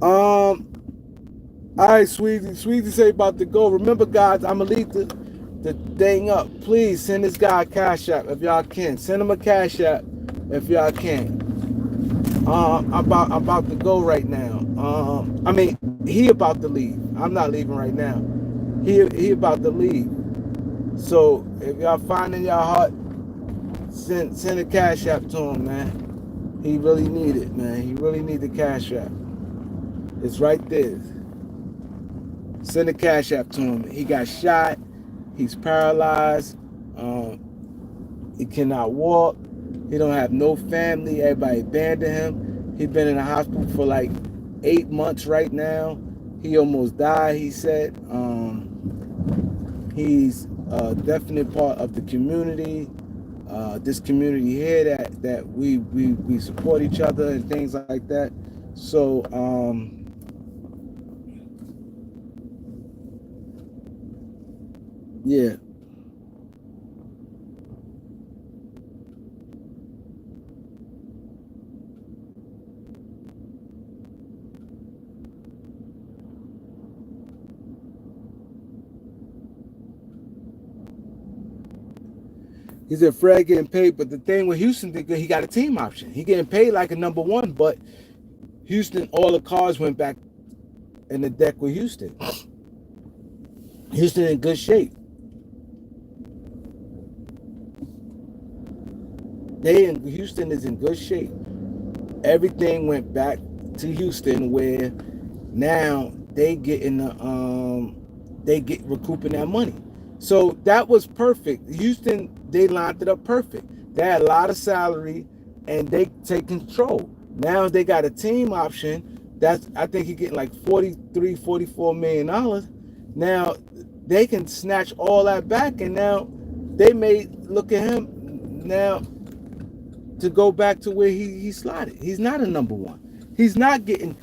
All right, Sweezy. Sweezy say about to go. Remember, guys, I'm gonna leave the thing up. Please send this guy a cash app if y'all can. Send him a cash app if y'all can. I'm about to go right now. I mean, he about to leave. I'm not leaving right now. He about to leave. So if y'all find in y'all heart, send a cash app to him, man. He really need it, man. He really need the cash app. It's right there. Send a cash app to him. He got shot. He's paralyzed. He cannot walk. He don't have no family. Everybody abandoned him. He's been in the hospital for like 8 months right now. He almost died, he said. He's a definite part of the community. This community here that we support each other and things like that. So yeah. He said Fred getting paid, but the thing with Houston, he got a team option. He getting paid like a number 1, but Houston, all the cards went back in the deck with Houston. Houston in good shape. Houston is in good shape. Everything went back to Houston, where now they get recouping that money. So that was perfect. Houston, they lined it up perfect. They had a lot of salary and they take control. Now they got a team option. That's, I think he's getting like $43-44 million. Now they can snatch all that back, and now they may look at him now to go back to where he slotted. He's not a number 1. He's not getting,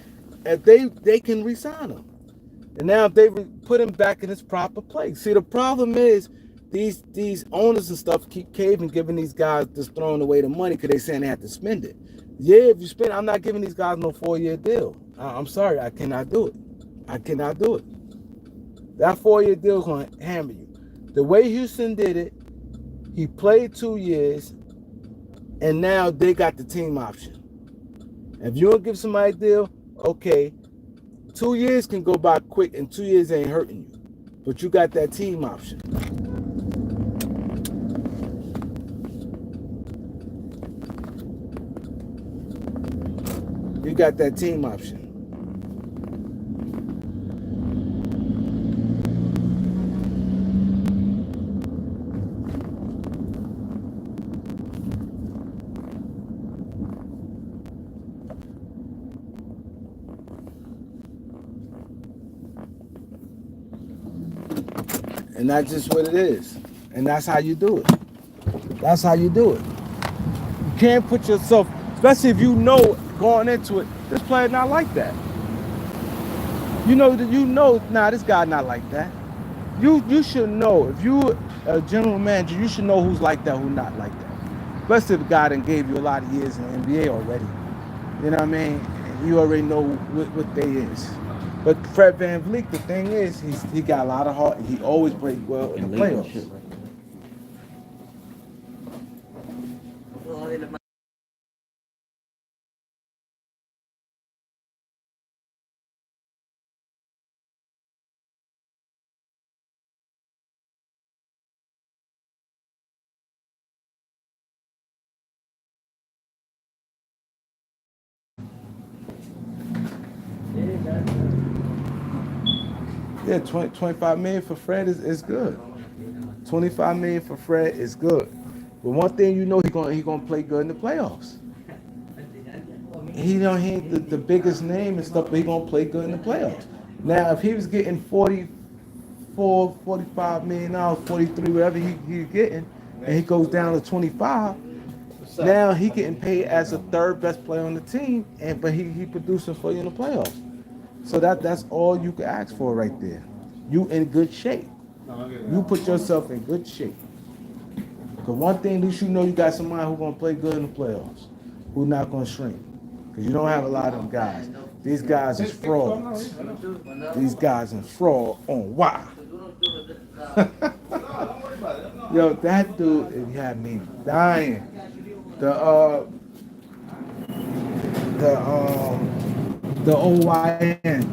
if they can resign him. And now if they put him back in his proper place. See, the problem is these owners and stuff keep caving, giving these guys just throwing away the money because they saying they have to spend it. Yeah, if you spend, I'm not giving these guys no 4-year deal. I'm sorry, I cannot do it. I cannot do it. That 4-year deal is going to hammer you. The way Houston did it, he played 2 years, and now they got the team option. If you don't give somebody a deal, okay, 2 years can go by quick, and 2 years ain't hurting you. But you got that team option. You got that team option. And that's just what it is. And that's how you do it. That's how you do it. You can't put yourself, especially if you know going into it, this player not like that. Nah, this guy not like that. You should know. If you a general manager, you should know who's like that, who's not like that. Especially if God done gave you a lot of years in the NBA already. You know what I mean? You already know what they is. But Fred VanVleet, the thing is, he got a lot of heart. He always played well in the playoffs. Yeah, 25 million for Fred is good. 25 million for Fred is good. But one thing you know, he gonna play good in the playoffs. He ain't the biggest name and stuff, but he gonna play good in the playoffs. Now, if he was getting 44, 45 million dollars, 43, whatever he's getting, and he goes down to 25, now he getting paid as a third best player on the team, but he producing for you in the playoffs. So that's all you can ask for right there. You in good shape. You put yourself in good shape. Because one thing, at least you know you got somebody who's going to play good in the playoffs, who's not going to shrink. Because you don't have a lot of them guys. These guys is frauds. These guys are fraud on why. Yo, that dude, it had me dying. The OYN.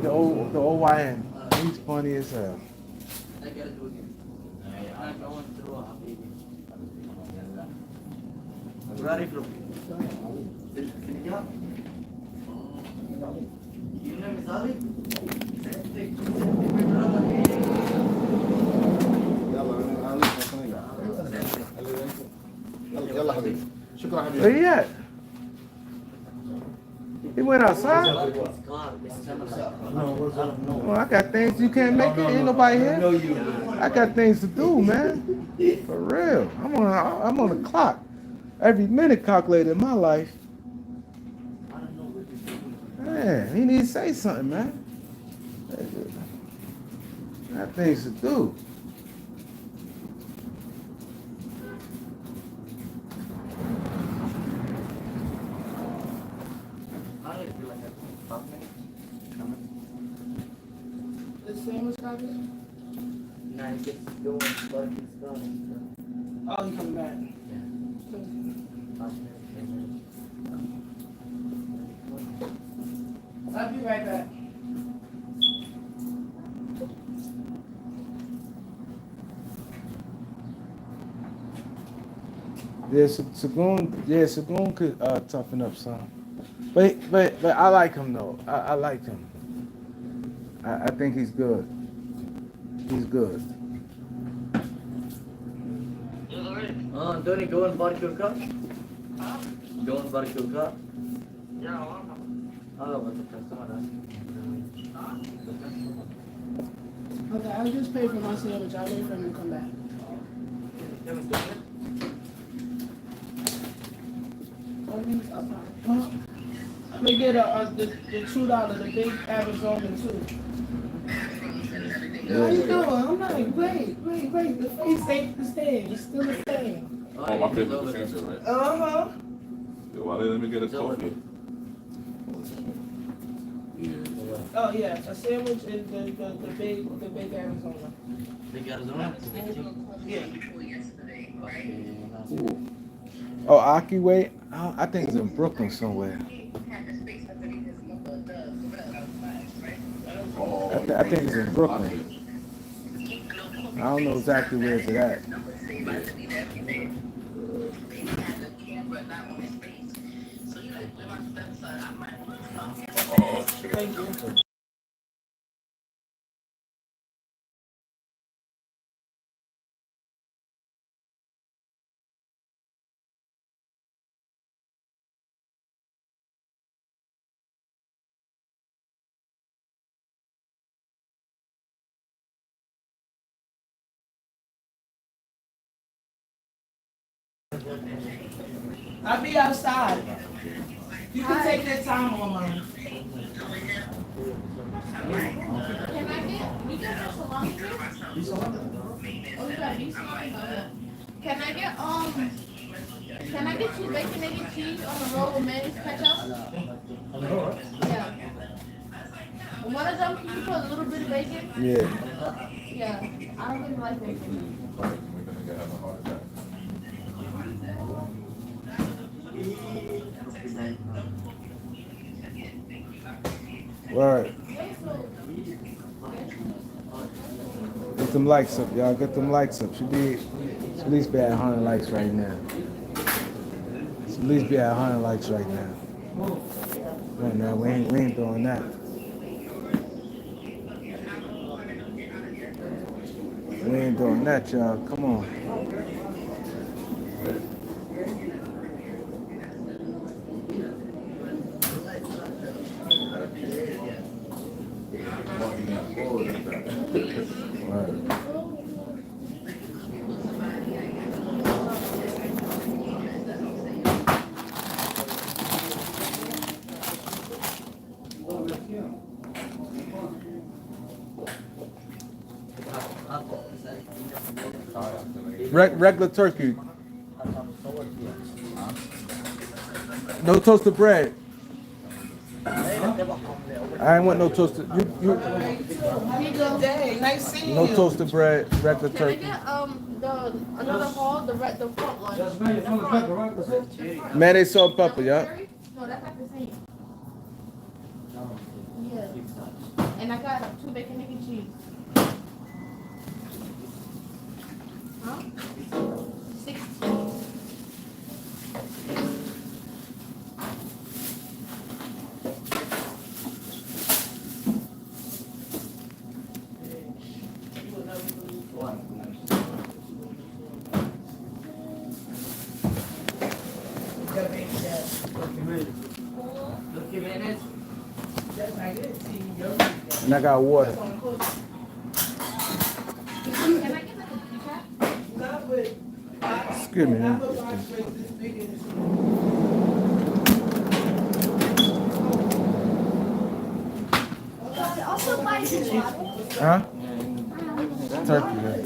The OYN. He's funny as hell. Where are you from? You know Missouri? Where he at? He went outside? Well, I got things you can't make it. Ain't nobody here. I got things to do, man. For real. I'm on the clock. Every minute calculated in my life. Man, he need to say something, man. I got things to do. The same as copies? Nah, he gets going, but he's gone. Oh, you come back. I'll be right back. Yeah, Sagoon could toughen up some. But I like him though. I like him. I think he's good. He's good. Tony, go and barbecue car? Go and barbecue car? Yeah, Oh, but the customer okay, I'll just pay for my sandwich. I'll wait for him to come back. Let me get the $2, the big Arizona too. How you doing? I'm like, wait. The face ain't the same. It's still the same. Oh, my favorite sandwich, right? Uh-huh. Yo, why they let me get a coffee? Oh yeah, a sandwich and the big Arizona. Big Arizona? Yeah. Oh, Aki Way? I think it's in Brooklyn somewhere. I think it's in Brooklyn. I don't know exactly where it's at. Thank you. I'll be outside. You can take that time on mine. Can I get, we got a salami too? Oh, you got beef salami? Okay. Can I get 2 bacon, egg, and cheese on the roll with mayonnaise ketchup? Yeah. And one of them, can you put a little bit of bacon? Yeah. Yeah, I don't really like bacon. Right. Get them likes up, y'all. Get them likes up. Should at least be at 100 likes right now. Should at least be at 100 likes right now. No, we ain't doing that. We ain't doing that, y'all. Come on. Right. Regular turkey. No toasted bread. I ain't want no toasted. You Day, nice seeing no you. toasted bread. Regular Can I turkey. get the another hall, the front one? Mayonnaise, salt, and pepper. Yeah. No, that's not the same. Yeah. And I got 2 bacon, egg, and cheese. Huh? 16. And I got water. Can I get like a decaf? Excuse me, man. Also buy some water. Huh? Turkey, man.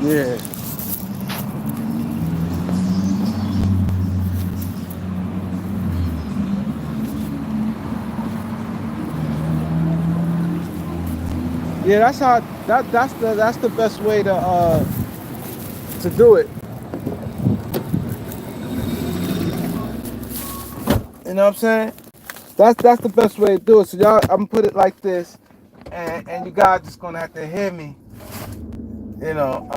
Yeah. Yeah, that's how that's the best way to do it. You know what I'm saying? That's the best way to do it. So y'all, I'm gonna put it like this, and you guys just gonna have to hear me. You know,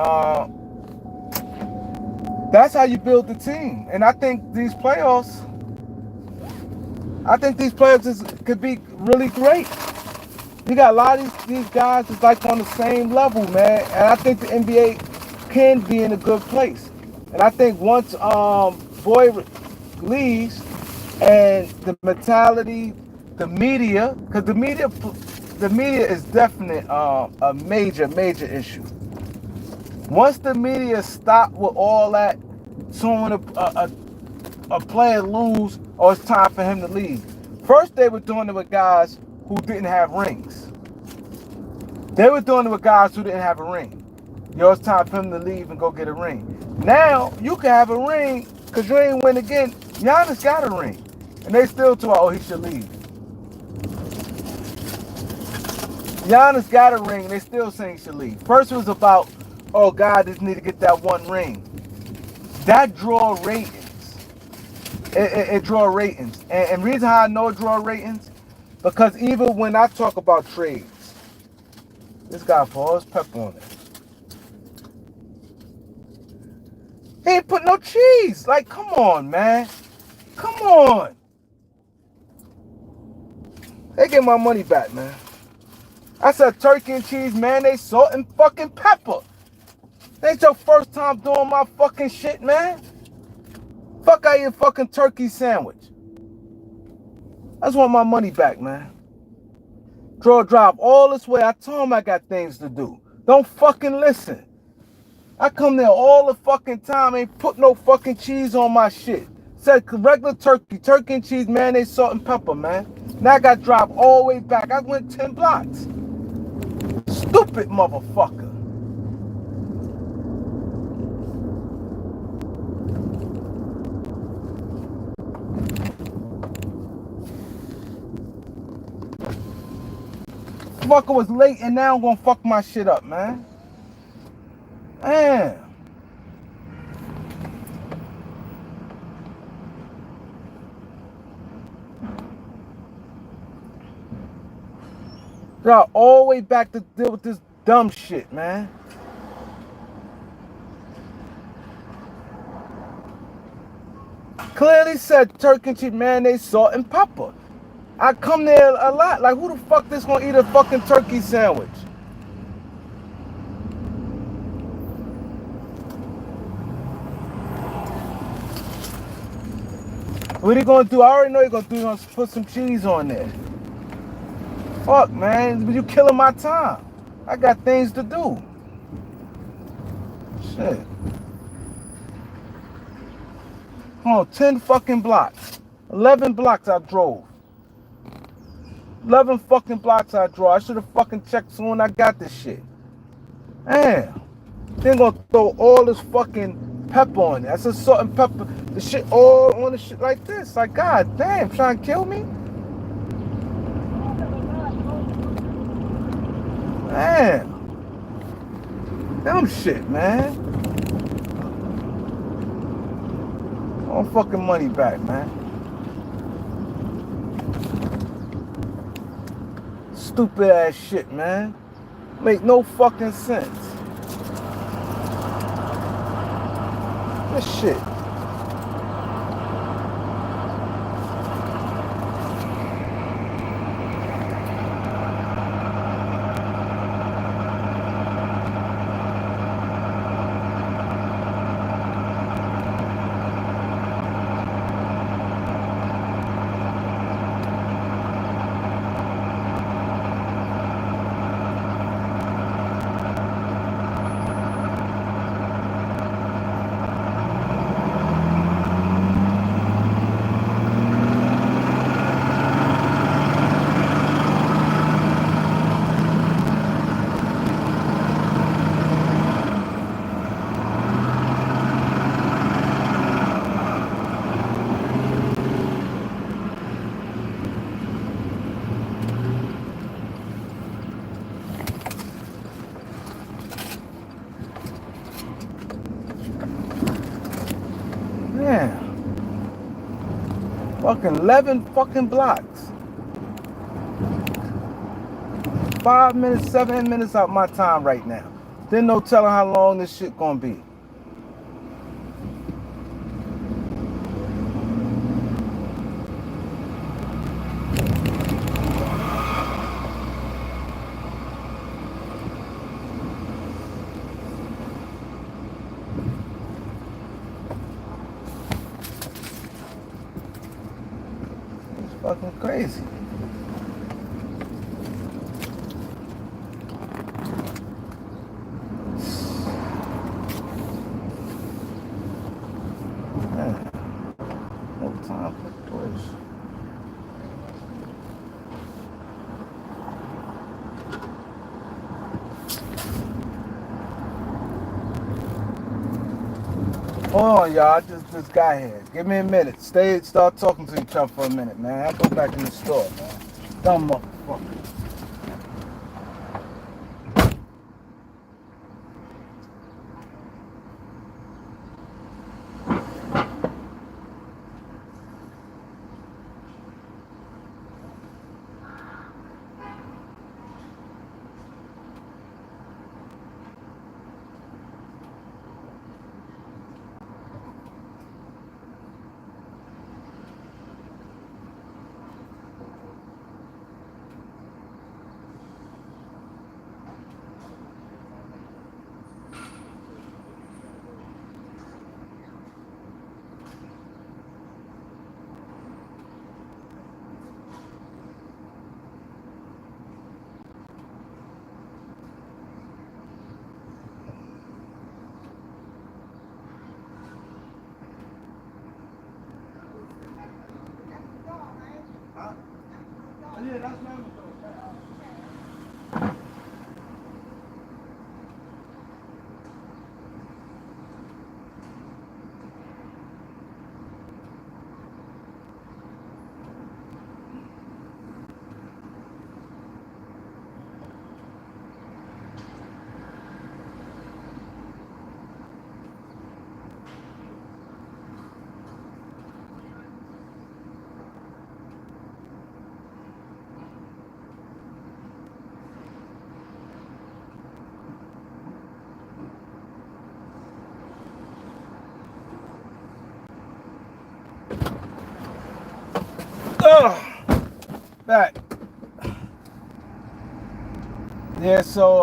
that's how you build the team. And I think these playoffs could be really great. You got a lot of these guys that's like on the same level, man. And I think the NBA can be in a good place. And I think once Boyd leaves and the mentality, the media, because the media is definitely a major issue. Once the media stop with all that, soon a player lose or it's time for him to leave. First, they were doing it with guys who didn't have rings. They were doing it with guys who didn't have a ring. Yo, it's time for him to leave and go get a ring. Now, you can have a ring because you ain't win again. Giannis got a ring. And they still talk, oh, he should leave. Giannis got a ring and they still saying he should leave. First it was about, oh, God, just need to get that one ring. That draw ratings. It draw ratings. And reason how I know it draw ratings, because even when I talk about trades, this guy pours pepper on it. He ain't put no cheese. Like, come on, man. Come on. They get my money back, man. I said turkey and cheese, mayonnaise, salt, and fucking pepper. This ain't your first time doing my fucking shit, man. Fuck out your fucking turkey sandwich. I just want my money back, man. Draw drive all this way. I told him I got things to do. Don't fucking listen. I come there all the fucking time, ain't put no fucking cheese on my shit. Said regular turkey and cheese, mayonnaise, salt, and pepper, man. Now I got to drive all the way back. I went 10 blocks. Stupid motherfucker. motherfucker was late and now I'm gonna fuck my shit up, man. Damn. Y'all all the way back to deal with this dumb shit, man. Clearly said turkey and cheese, mayonnaise, salt, and pepper. I come there a lot. Like, who the fuck this gonna eat a fucking turkey sandwich? What he gonna do? I already know he gonna do. He gonna put some cheese on there. Fuck, man. You killing my time. I got things to do. Shit. Come on, 10 fucking blocks. 11 blocks I drove. 11 fucking blocks I drove. I should have fucking checked soon when I got this shit. Damn. Then gonna throw all this fucking pepper on it. That's a salt and pepper. The shit all on the shit like this. Like, god damn, trying to kill me? Damn. Dumb shit, man. All fucking money back, man. Stupid ass shit, man. Make no fucking sense. This shit. Yeah. Fucking 11 fucking blocks. 5 minutes, 7 minutes out my time right now. Then no telling how long this shit gonna be. It's fucking crazy. Man, no time for push. Hold on, y'all. I just got here. Give me a minute. Start talking to each other for a minute, man. I'll go back in the store, man. Dumb motherfucker. Back. Yeah, so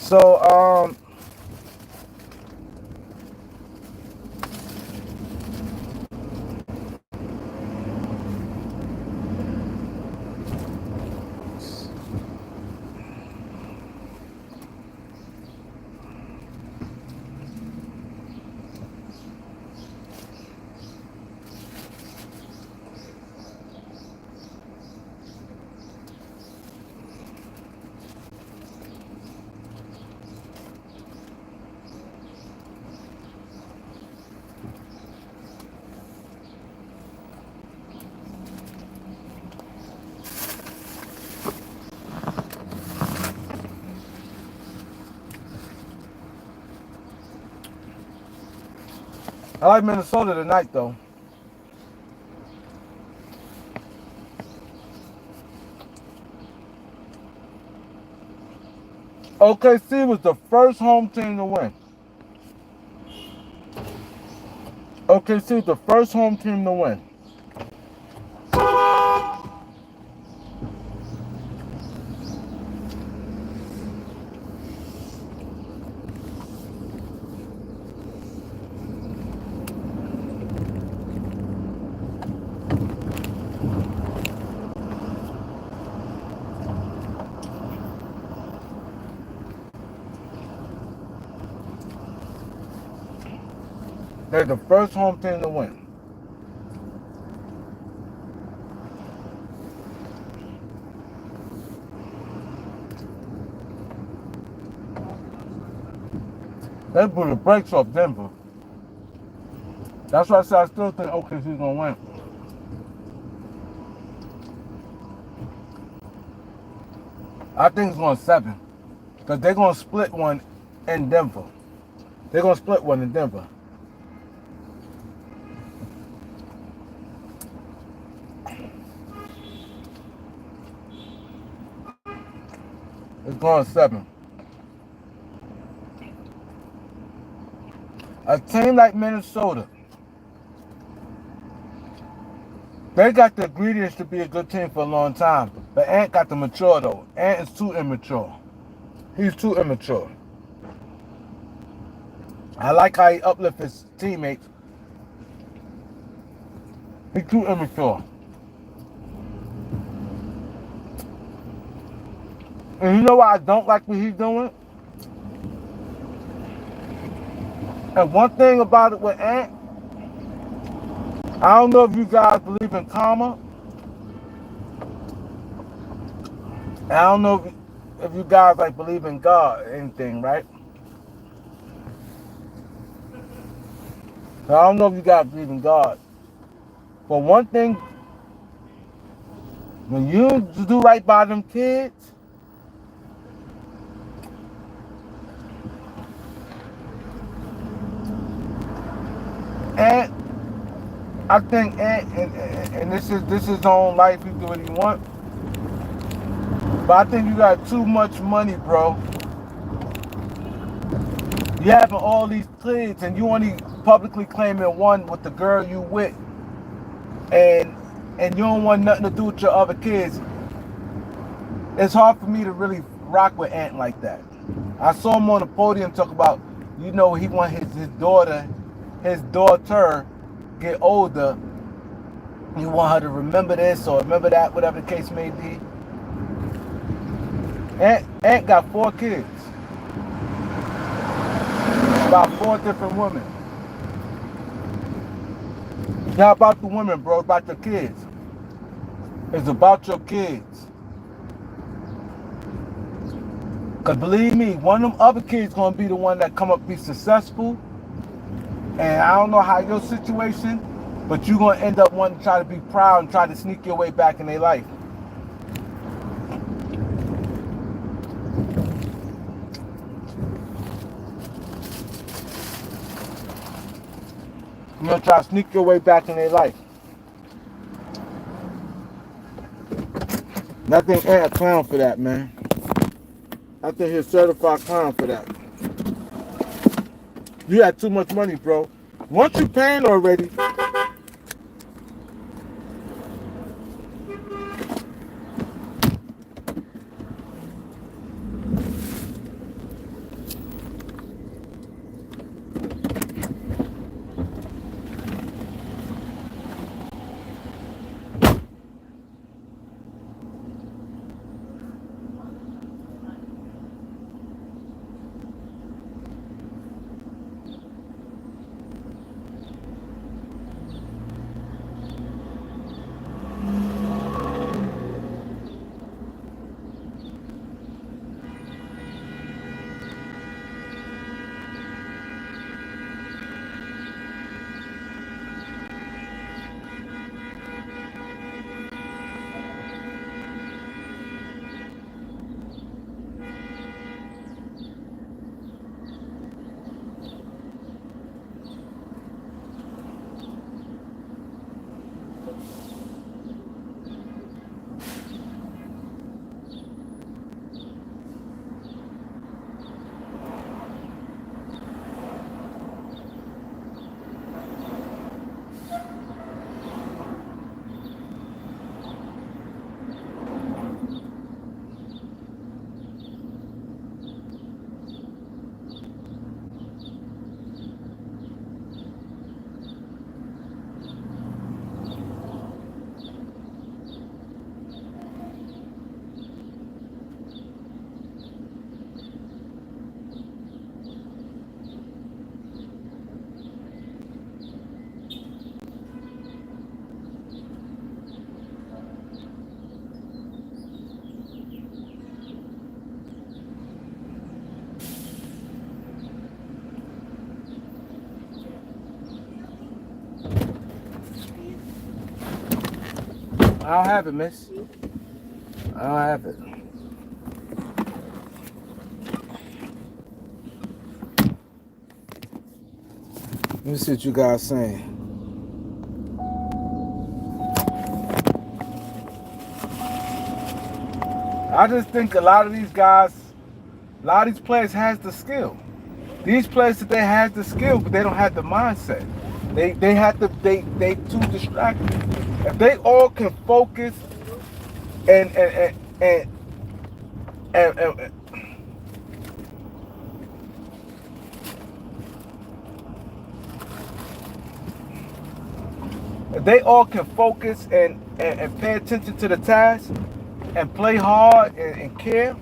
so I like Minnesota tonight though. OKC was the first home team to win. OKC was the first home team to win. They're the first home team to win. They blew the brakes off Denver. That's why I said I still think OKC's gonna win. I think it's going 7. Because they're gonna split one in Denver. They're gonna split one in Denver. It's going 7. A team like Minnesota, they got the ingredients to be a good team for a long time. But Ant got the mature though. Ant is too immature. He's too immature. I like how he uplifts his teammates. He's too immature. And you know what I don't like what he's doing? And one thing about it with Ant, I don't know if you guys believe in karma. I don't know if you guys like believe in God or anything, right? So I don't know if you guys believe in God. But one thing, when you do right by them kids, and I think and this is his own life, he do what he want. But I think you got too much money, bro. You having all these kids and you only publicly claiming one with the girl you with, and you don't want nothing to do with your other kids. It's hard for me to really rock with Ant like that. I saw him on the podium talk about, he want his daughter get older. He want her to remember this or remember that, whatever the case may be. Ant got 4 kids. About 4 different women. It's not about the women, bro. It's about your kids. It's about your kids. Because believe me, one of them other kids going to be the one that come up be successful. And I don't know how your situation, but you're gonna end up wanting to try to be proud and try to sneak your way back in their life. You're gonna try to sneak your way back in their life. Nothing ain't a clown for that, man. I think he's a certified clown for that. You had too much money, bro. Once you paying already, I don't have it, miss. I don't have it. Let me see what you guys saying. I just think a lot of these guys, a lot of these players has the skill. These players that they have the skill, but they don't have the mindset. They too distracted. If they all can focus and if they all can focus and pay attention to the task and play hard and care,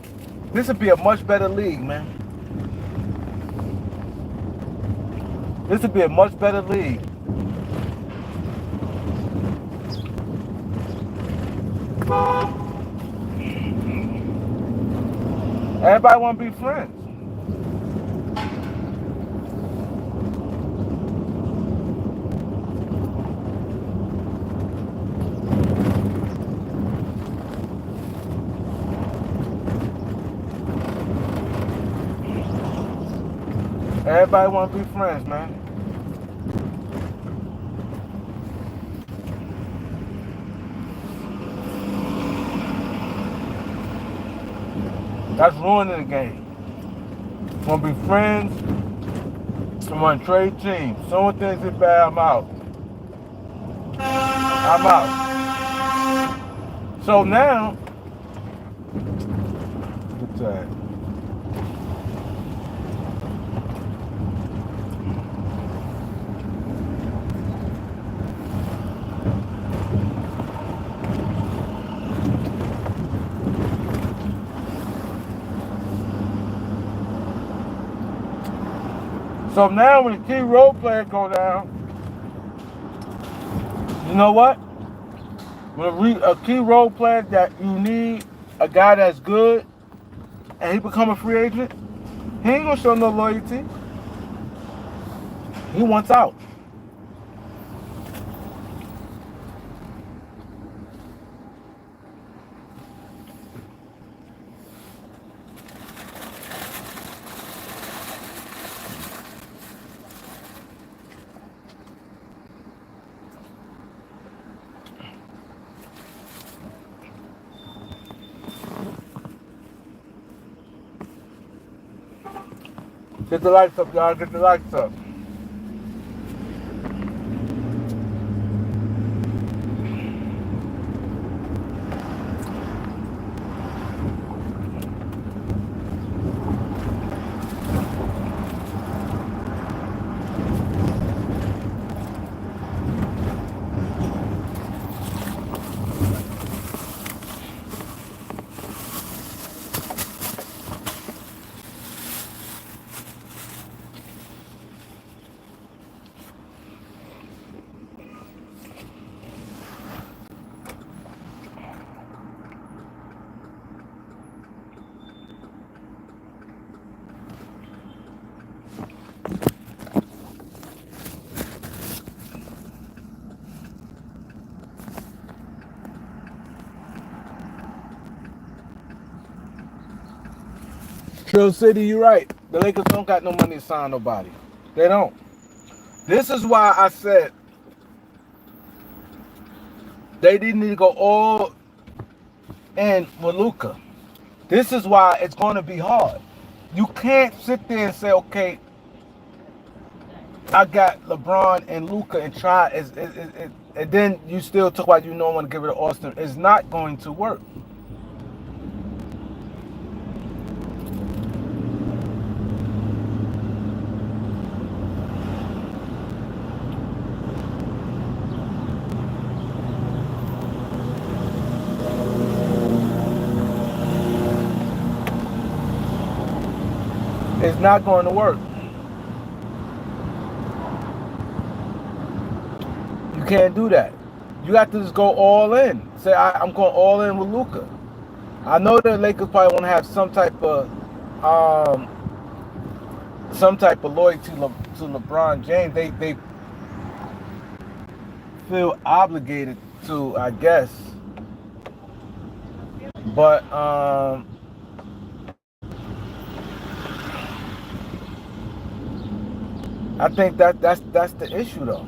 this would be a much better league, man. This would be a much better league. Everybody want to be friends. Everybody want to be friends, man. That's ruining the game. Want to be friends. I want to trade teams. Someone thinks it's bad, I'm out. I'm out. So now, good time. So now when the key role players go down, you know what? When a key role player that you need, a guy that's good, and he become a free agent, he ain't gonna show no loyalty. He wants out. Get the lights up, y'all. Get the lights up. Trill City, you're right. The Lakers don't got no money to sign nobody. They don't. This is why I said they didn't need to go all in with Luka. This is why it's going to be hard. You can't sit there and say, okay, I got LeBron and Luka and try, and then you still talk about you don't want to give it to Austin. It's not going to work. It's not going to work. You can't do that. You have to just go all in. Say, I'm going all in with Luka. I know the Lakers probably want to have some type of loyalty to LeBron James. They feel obligated to, I guess. But I think that's the issue though.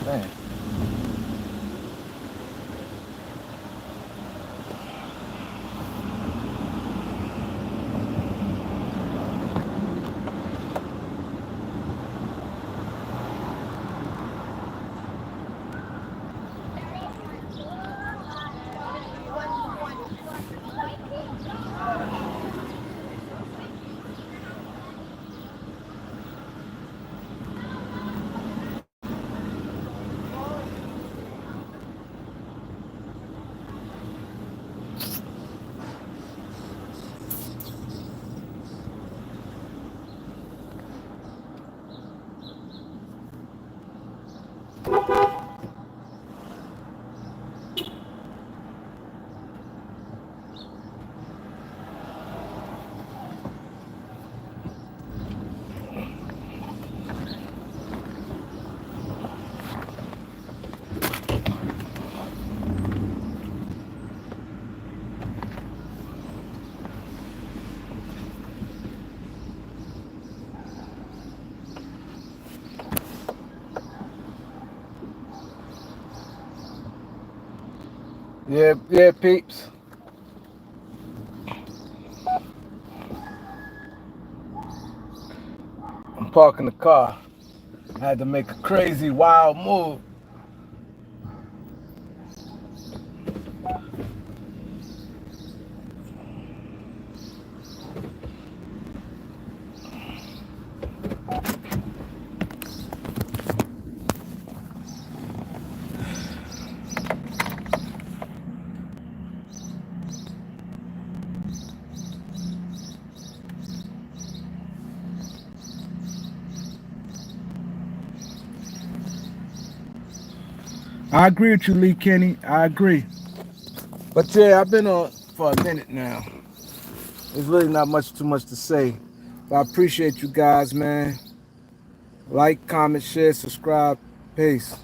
Man. Yeah, peeps. I'm parking the car. I had to make a crazy, wild move. I agree with you, Lee Kenny. I agree. But yeah, I've been on for a minute now. There's really not too much to say. But I appreciate you guys, man. Like, comment, share, subscribe. Peace.